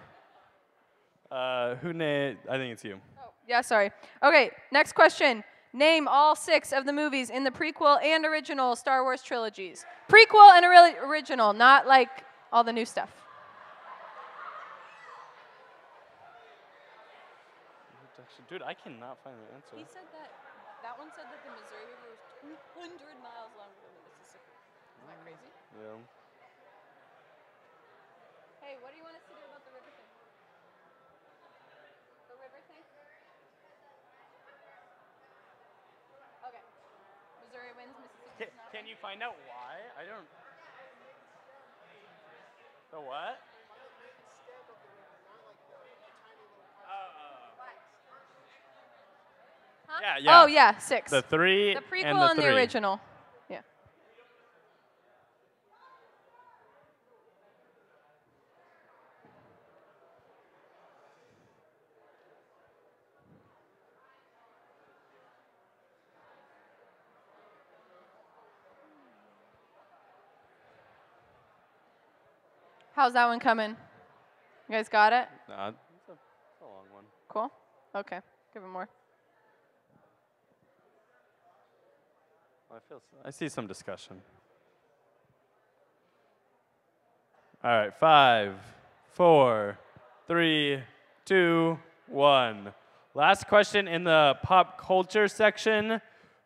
S1: Who named? I think it's you.
S2: Oh, yeah, sorry. Okay, next question. Name all 6 of the movies in the prequel and original Star Wars trilogies. Prequel and original, not like all the new stuff.
S1: Dude, I cannot find the answer.
S2: He said that one said that the Missouri River was 200 miles longer than the Mississippi. Isn't that crazy?
S1: Yeah.
S2: Hey, what do you want us to do about the river thing? The river thing? Okay. Missouri wins, Mississippi does not
S1: Can
S2: win.
S1: you find out why? I don't. The what?
S2: Huh?
S1: Yeah.
S2: Oh, yeah, 6.
S1: The 3
S2: The prequel
S1: and the
S2: and
S1: 3.
S2: the original. Yeah. How's that one coming? You guys got it?
S1: Nah, it's a long one.
S2: Cool. Okay. Give him more.
S1: I see some discussion. All right, 5, 4, 3, 2, 1. Last question in the pop culture section.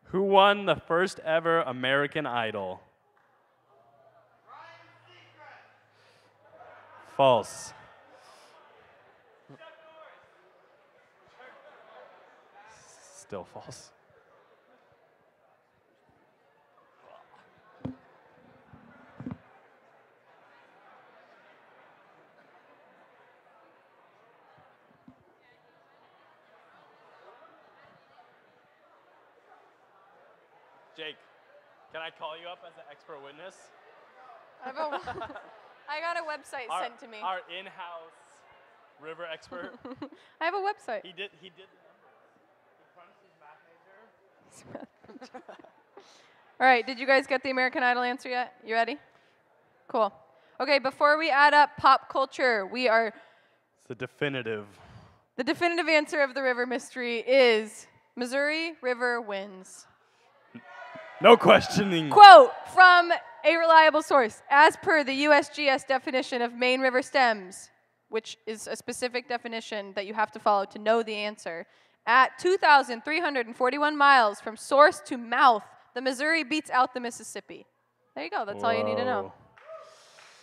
S1: Who won the first ever American Idol? False. Still false. Jake, can I call you up as an expert witness?
S2: I got a website sent to me.
S1: Our in-house river expert.
S2: I have a website.
S1: He did the numbers. He crunched his math major.
S2: All right, did you guys get the American Idol answer yet? You ready? Cool. Okay, before we add up pop culture,
S1: It's the definitive.
S2: the definitive answer of the river mystery is Missouri River wins.
S1: No questioning.
S2: Quote from a reliable source. As per the USGS definition of main river stems, which is a specific definition that you have to follow to know the answer, at 2,341 miles from source to mouth, the Missouri beats out the Mississippi. There you go. That's all you need to know.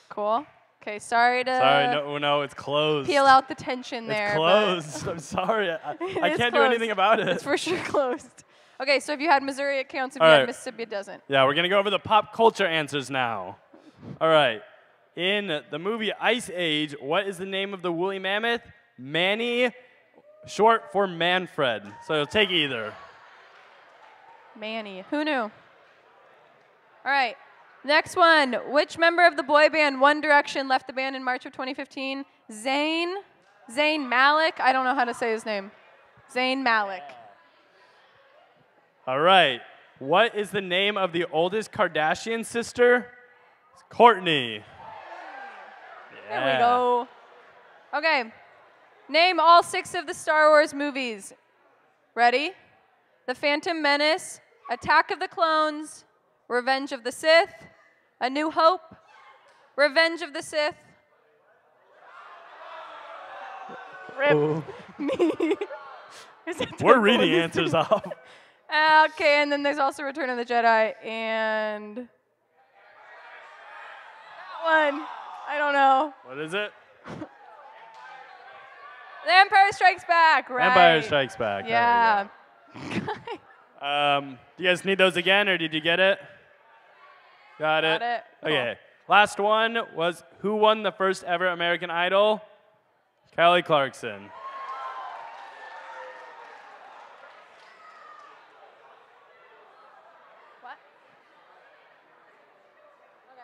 S2: Cool. Okay, sorry,
S1: no, it's closed.
S2: peel out the tension there.
S1: It's
S2: but
S1: closed. I'm sorry. I
S2: is
S1: can't do
S2: closed.
S1: anything about it.
S2: It's for sure closed. Okay, so if you had Missouri, it counts. If
S1: All
S2: you
S1: right.
S2: had Mississippi, it doesn't.
S1: Yeah, we're going to go over the pop culture answers now. All right. In the movie Ice Age, what is the name of the woolly mammoth? Manny, short for Manfred. So you'll take either.
S2: Manny. Who knew? All right. Next one. Which member of the boy band One Direction left the band in March of 2015? Zayn Malik. I don't know how to say his name. Zayn Malik.
S1: All right. What is the name of the oldest Kardashian sister? It's Kourtney.
S2: There we go. Okay. Name all 6 of the Star Wars movies. Ready? The Phantom Menace, Attack of the Clones, Revenge of the Sith, A New Hope, Revenge of the Sith. Rip me.
S1: We're reading answers off.
S2: Okay, and then there's also Return of the Jedi and that one. I don't know.
S1: What is it?
S2: The Empire Strikes Back, right?
S1: Empire Strikes Back. There
S2: Yeah.
S1: we go. Do you guys need those again, or did you get it? Got it.
S2: Got it. Cool.
S1: Okay. Last one was who won the first ever American Idol? Kelly Clarkson.
S2: What? Okay.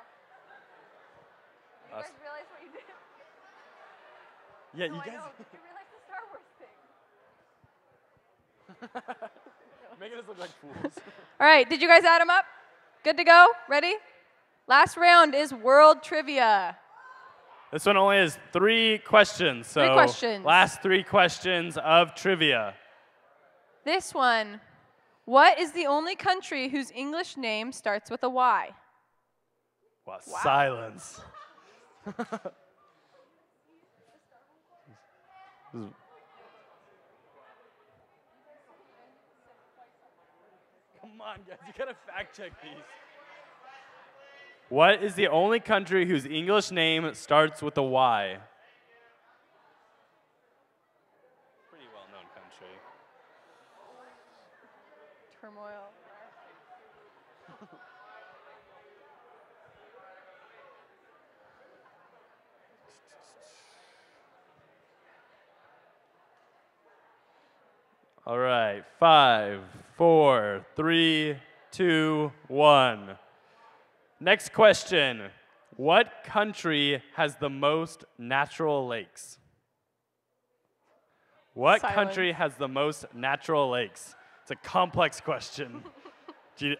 S2: You guys realize what you did?
S1: Yeah,
S2: No,
S1: you
S2: I
S1: guys
S2: know. Did you realize the Star Wars thing?
S1: making us look like fools.
S2: All right, did you guys add them up? Good to go? Ready? Last round is world trivia.
S1: This one only has 3 questions, so
S2: 3 questions.
S1: last 3 questions of trivia.
S2: This one, What is the only country whose English name starts with a Y?
S1: Wow, silence. Come on, guys, you gotta fact check these. What is the only country whose English name starts with a Y? Pretty well-known country.
S2: Turmoil.
S1: All right, 5, 4, 3, 2, 1. Next question. What country has the most natural lakes? What
S2: Silence.
S1: country has the most natural lakes? It's a complex question.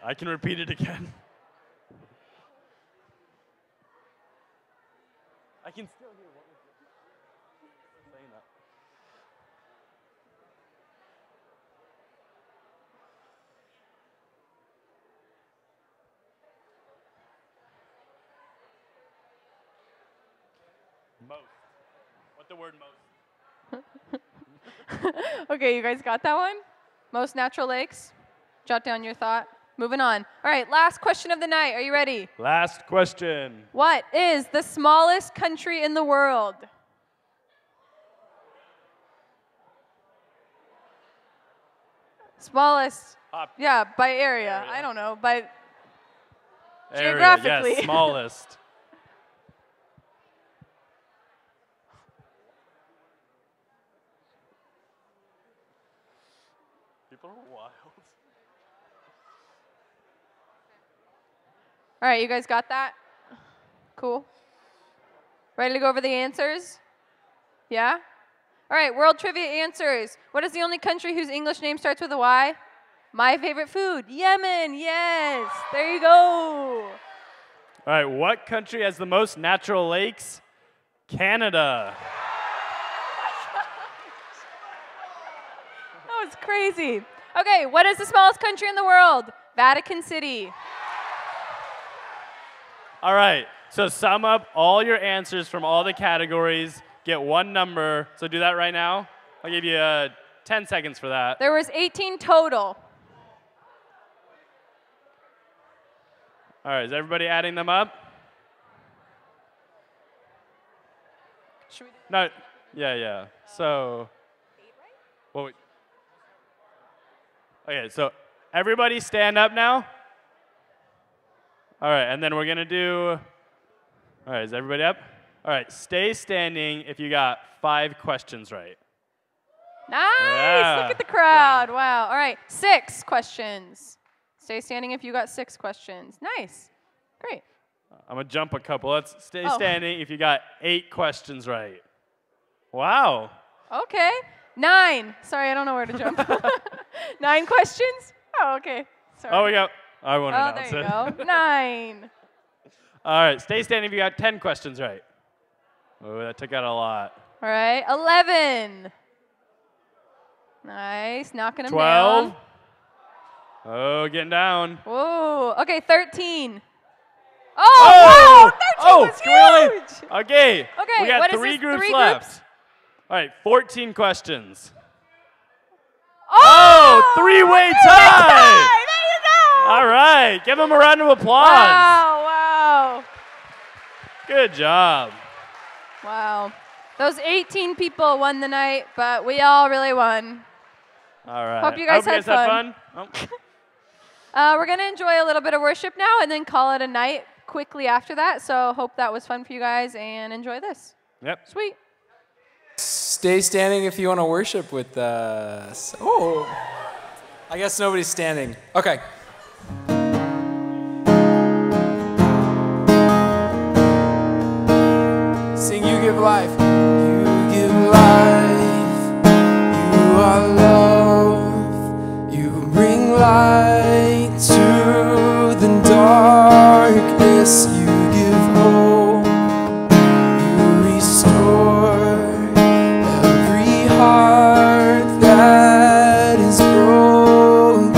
S1: I can repeat it again. I can still hear what was saying that. Most. What the word most?
S2: Okay, you guys got that one? Most natural lakes? Jot down your thought. Moving on. All right, last question of the night. Are you ready?
S1: Last question.
S2: What is the smallest country in the world? Smallest. Yeah, by area. I don't know, by
S1: Area,
S2: geographically.
S1: yes, smallest. People are wild.
S2: All right, you guys got that? Cool. Ready to go over the answers? Yeah? All right, world trivia answers. What is the only country whose English name starts with a Y? My favorite food, Yemen. Yes, there you go.
S1: All right, what country has the most natural lakes? Canada.
S2: That was crazy. Okay, what is the smallest country in the world? Vatican City.
S1: All right, so sum up all your answers from all the categories, get one number. So do that right now. I'll give you 10 seconds for that.
S2: There was 18 total.
S1: All right, is everybody adding them up?
S2: Should we do
S1: No, yeah. So, well, okay, so everybody stand up now. All right, and then we're gonna do, all right, is everybody up? All right, stay standing if you got 5 questions right.
S2: Nice,
S1: Yeah.
S2: look at the crowd. Wow, all right, 6 questions. Stay standing if you got 6 questions. Nice, great.
S1: I'm gonna jump a couple. Let's stay
S2: Oh.
S1: standing if you got 8 questions right. Wow.
S2: Okay, 9. Sorry, I don't know where to jump. 9 questions? Oh, okay, sorry.
S1: Oh, we got, I won't
S2: Oh,
S1: announce
S2: there
S1: it.
S2: you go, 9.
S1: All right, stay standing if you got 10 questions right. Oh, that took out a lot.
S2: All right, 11. Nice, knocking them
S1: 12.
S2: down.
S1: Oh, getting down.
S2: Whoa, okay, 13. Oh, wow, 13 was
S1: can we only-
S2: huge.
S1: Okay.
S2: Okay,
S1: We got
S2: what is
S1: 3
S2: this,
S1: groups
S2: 3
S1: left.
S2: groups?
S1: All right, 14 questions.
S2: Oh,
S1: three-way
S2: tie.
S1: tie.
S2: There you go.
S1: All right, give them a round of applause.
S2: Wow,
S1: Good job.
S2: wow. Those 18 people won the night, but we all really won.
S1: All right.
S2: Hope you guys
S1: I hope
S2: had
S1: you guys
S2: fun.
S1: had fun.
S2: We're going to enjoy a little bit of worship now and then call it a night quickly after that. So hope that was fun for you guys and enjoy this.
S1: Yep.
S2: Sweet.
S6: Stay standing if you want to worship with us. Oh, I guess nobody's standing. Okay. Sing You Give Life. You give life. You are love. You bring light to the darkness. You give hope. You restore every heart that is broken.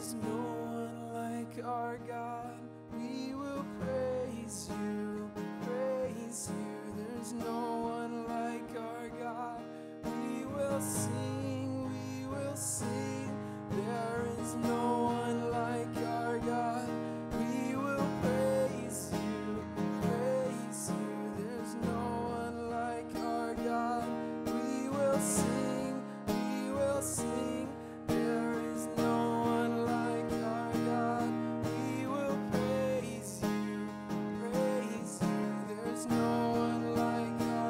S6: There's no one like our God. We will praise you, praise you. There's no one like our God. We will sing, we will sing. There is no one like our God. We will praise you, praise you. There's no one like our God. We will sing, we will sing. There is no one like our God. We will praise you, praise you. There's no one like our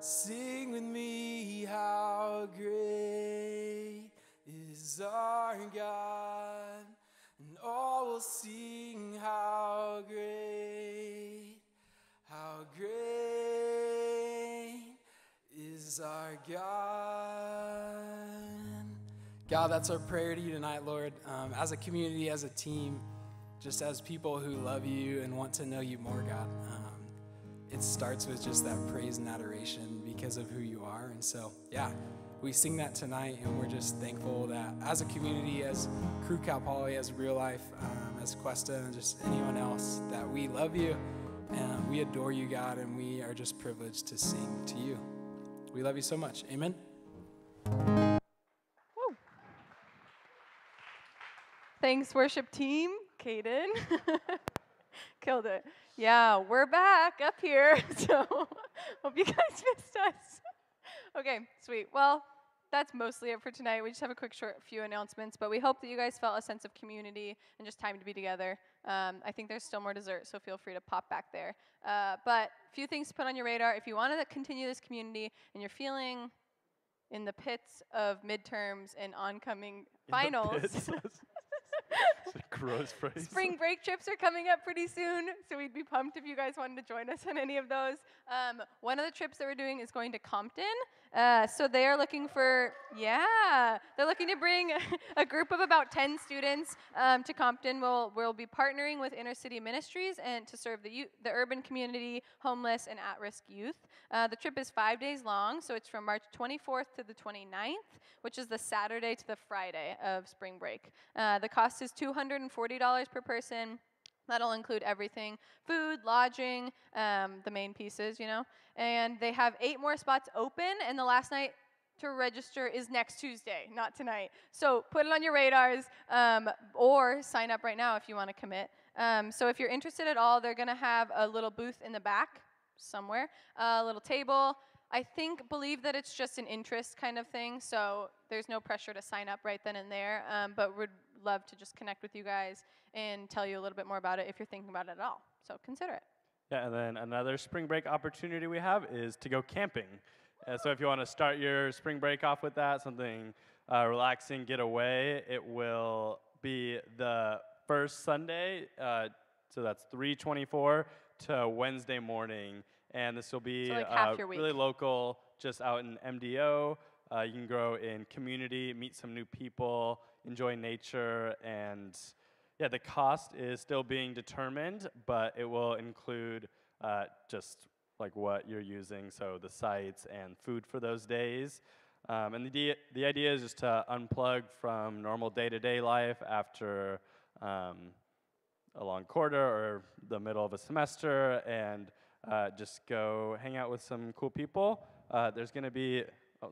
S6: Sing with me, how great is our God, and all will sing how great is our God. God, that's our prayer to you tonight, Lord. As a community, as a team, just as people who love you and want to know you more, God. It starts with just that praise and adoration because of who you are. And so, yeah, we sing that tonight, and we're just thankful that as a community, as Crew Cal Poly, as Real Life, as Cuesta, and just anyone else, that we love you and we adore you, God, and we are just privileged to sing to you. We love you so much. Amen.
S2: Woo. Thanks, worship team. Caden. Killed it. Yeah, we're back up here, so hope you guys missed us. Okay, sweet. Well, that's mostly it for tonight. We just have a quick short few announcements, but we hope that you guys felt a sense of community and just time to be together. I think there's still more dessert, so feel free to pop back there. But a few things to put on your radar. If you want to continue this community and you're feeling in the pits of midterms and oncoming finals,
S1: It's a gross phrase.
S2: spring break trips are coming up pretty soon, so we'd be pumped if you guys wanted to join us on any of those. One of the trips that we're doing is going to Compton. So they are looking for, they're looking to bring a group of about 10 students to Compton. We'll be partnering with Inner City Ministries and to serve the urban community, homeless, and at-risk youth. The trip is 5 days long, so it's from March 24th to the 29th, which is the Saturday to the Friday of spring break. The cost is $240 per person. That'll include everything, food, lodging, the main pieces, And they have 8 more spots open, and the last night to register is next Tuesday, not tonight. So put it on your radars, or sign up right now if you want to commit. So if you're interested at all, they're going to have a little booth in the back somewhere, a little table. I believe that it's just an interest kind of thing, so there's no pressure to sign up right then and there, but would love to just connect with you guys and tell you a little bit more about it if you're thinking about it at all. So consider it.
S1: Yeah, and then another spring break opportunity we have is to go camping. So if you want to start your spring break off with that, something relaxing, get away, it will be the first Sunday, so that's 3/24 to Wednesday morning. And this will be
S2: So like half your week.
S1: really local, just out in MDO. You can grow in community, meet some new people, enjoy nature, and the cost is still being determined, but it will include just like what you're using, so the sites and food for those days. And the idea is just to unplug from normal day-to-day life after a long quarter or the middle of a semester, and just go hang out with some cool people. There's going to be,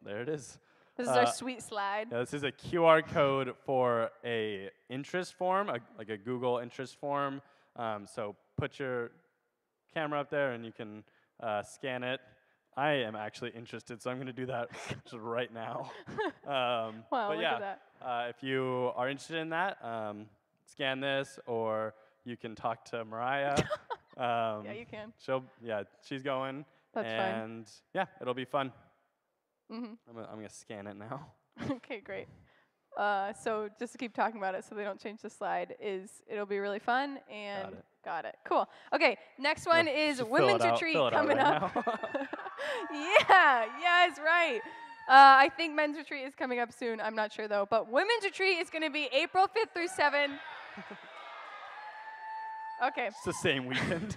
S1: there it is.
S2: This is our sweet slide.
S1: Yeah, this is a QR code for a interest form, like a Google interest form. So put your camera up there and you can scan it. I am actually interested, so I'm going to do that just right now.
S2: Wow,
S1: but
S2: look
S1: yeah,
S2: at that.
S1: if you are interested in that, scan this, or you can talk to Mariah.
S2: Yeah, you can.
S1: She's going.
S2: That's fine.
S1: And yeah, it'll be fun.
S2: Mm-hmm.
S1: I'm gonna scan it now.
S2: Okay, great. So just to keep talking about it so they don't change the slide, it'll be really fun and got it. Cool. Okay, next one is Women's Retreat coming up. Yes, right. I think Men's Retreat is coming up soon. I'm not sure though, but Women's Retreat is going to be April 5th through 7th. Okay.
S1: It's the same weekend.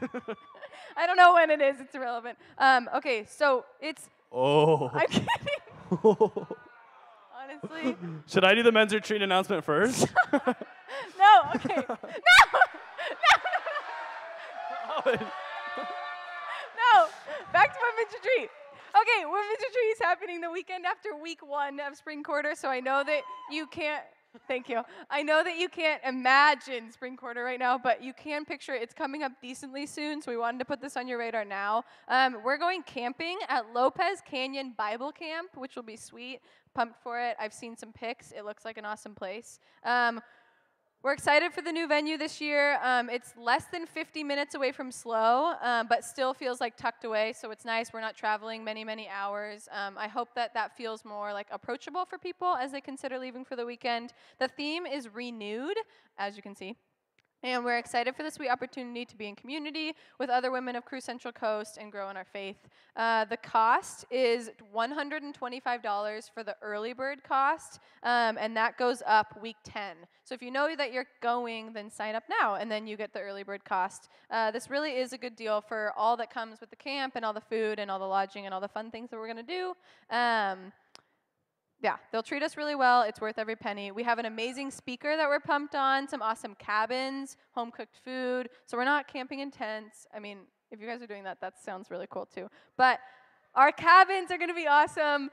S2: I don't know when it is. It's irrelevant. Okay, so it's.
S1: Oh.
S2: I'm kidding. Honestly.
S1: Should I do the Men's Retreat announcement first?
S2: No. Okay. No. No. Back to Women's Retreat. Okay, Women's Retreat is happening the weekend after week 1 of spring quarter, so I know that you can't. Thank you. I know that you can't imagine spring quarter right now, but you can picture it. It's coming up decently soon, so we wanted to put this on your radar now. We're going camping at Lopez Canyon Bible Camp, which will be sweet. Pumped for it. I've seen some pics. It looks like an awesome place. We're excited for the new venue this year. It's less than 50 minutes away from SLO, but still feels like tucked away, so it's nice. We're not traveling many, many hours. I hope that that feels more like approachable for people as they consider leaving for the weekend. The theme is renewed, as you can see. And we're excited for this sweet opportunity to be in community with other women of Cruise Central Coast and grow in our faith. The cost is $125 for the early bird cost, and that goes up week 10. So if you know that you're going, then sign up now, and then you get the early bird cost. This really is a good deal for all that comes with the camp and all the food and all the lodging and all the fun things that we're going to do. Yeah, they'll treat us really well. It's worth every penny. We have an amazing speaker that we're pumped on, some awesome cabins, home-cooked food. So we're not camping in tents. I mean, if you guys are doing that, that sounds really cool too. But our cabins are going to be awesome.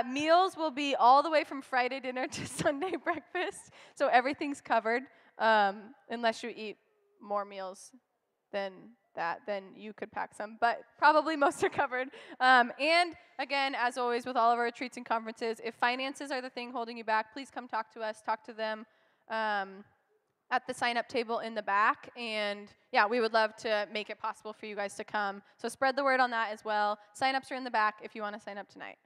S2: Meals will be all the way from Friday dinner to Sunday breakfast. So everything's covered, unless you eat more meals than that, then you could pack some, but probably most are covered. And again, as always, with all of our retreats and conferences, if finances are the thing holding you back, please come talk to us, talk to them at the sign-up table in the back. And yeah, we would love to make it possible for you guys to come. So spread the word on that as well. Sign-ups are in the back if you want to sign up tonight.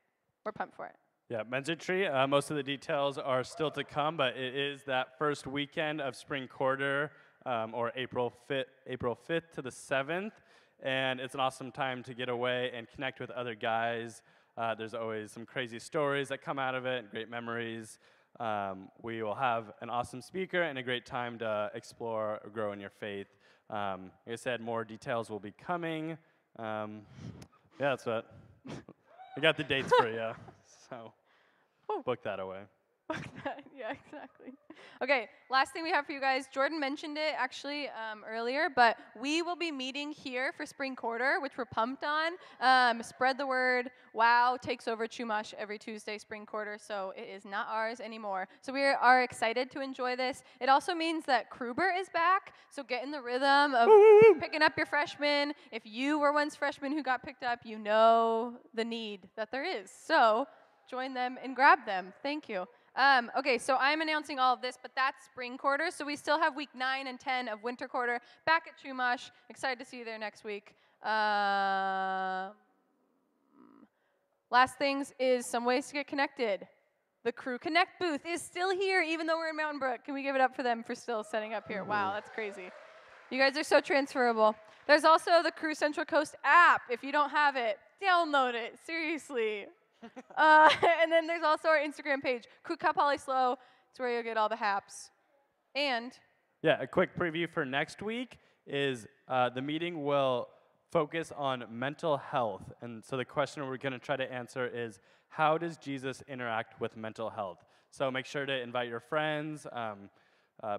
S2: We're pumped for it.
S1: Yeah, men's retreat, most of the details are still to come, but it is that first weekend of spring quarter, or April 5th to the 7th, and it's an awesome time to get away and connect with other guys. There's always some crazy stories that come out of it, and great memories. We will have an awesome speaker and a great time to explore or grow in your faith. Like I said, more details will be coming. Yeah, that's what. I got the dates for you, so book that away.
S2: Yeah, exactly. Okay, last thing we have for you guys. Jordan mentioned it actually earlier, but we will be meeting here for spring quarter, which we're pumped on. Spread the word. WOW takes over Chumash every Tuesday spring quarter, so it is not ours anymore. So we are excited to enjoy this. It also means that Kruber is back, so get in the rhythm of picking up your freshmen. If you were once freshmen who got picked up, you know the need that there is. So join them and grab them. Thank you. Okay, so I'm announcing all of this, but that's spring quarter, so we still have week 9 and 10 of winter quarter back at Chumash. Excited to see you there next week. Last things is some ways to get connected. The Crew Connect booth is still here, even though we're in Mountain Brook. Can we give it up for them for still setting up here? Wow, that's crazy. You guys are so transferable. There's also the Cruise Central Coast app. If you don't have it, download it. Seriously. And then there's also our Instagram page, Crew Kapali Slow. It's where you'll get all the haps. And
S1: yeah, a quick preview for next week is the meeting will focus on mental health. And so the question we're going to try to answer is, how does Jesus interact with mental health? So make sure to invite your friends.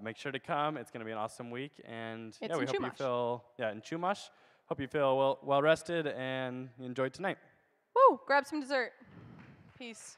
S1: Make sure to come. It's going to be an awesome week. And yeah, we hope you feel, in Chumash. Hope you feel well rested and enjoyed tonight.
S2: Woo, grab some dessert. Peace.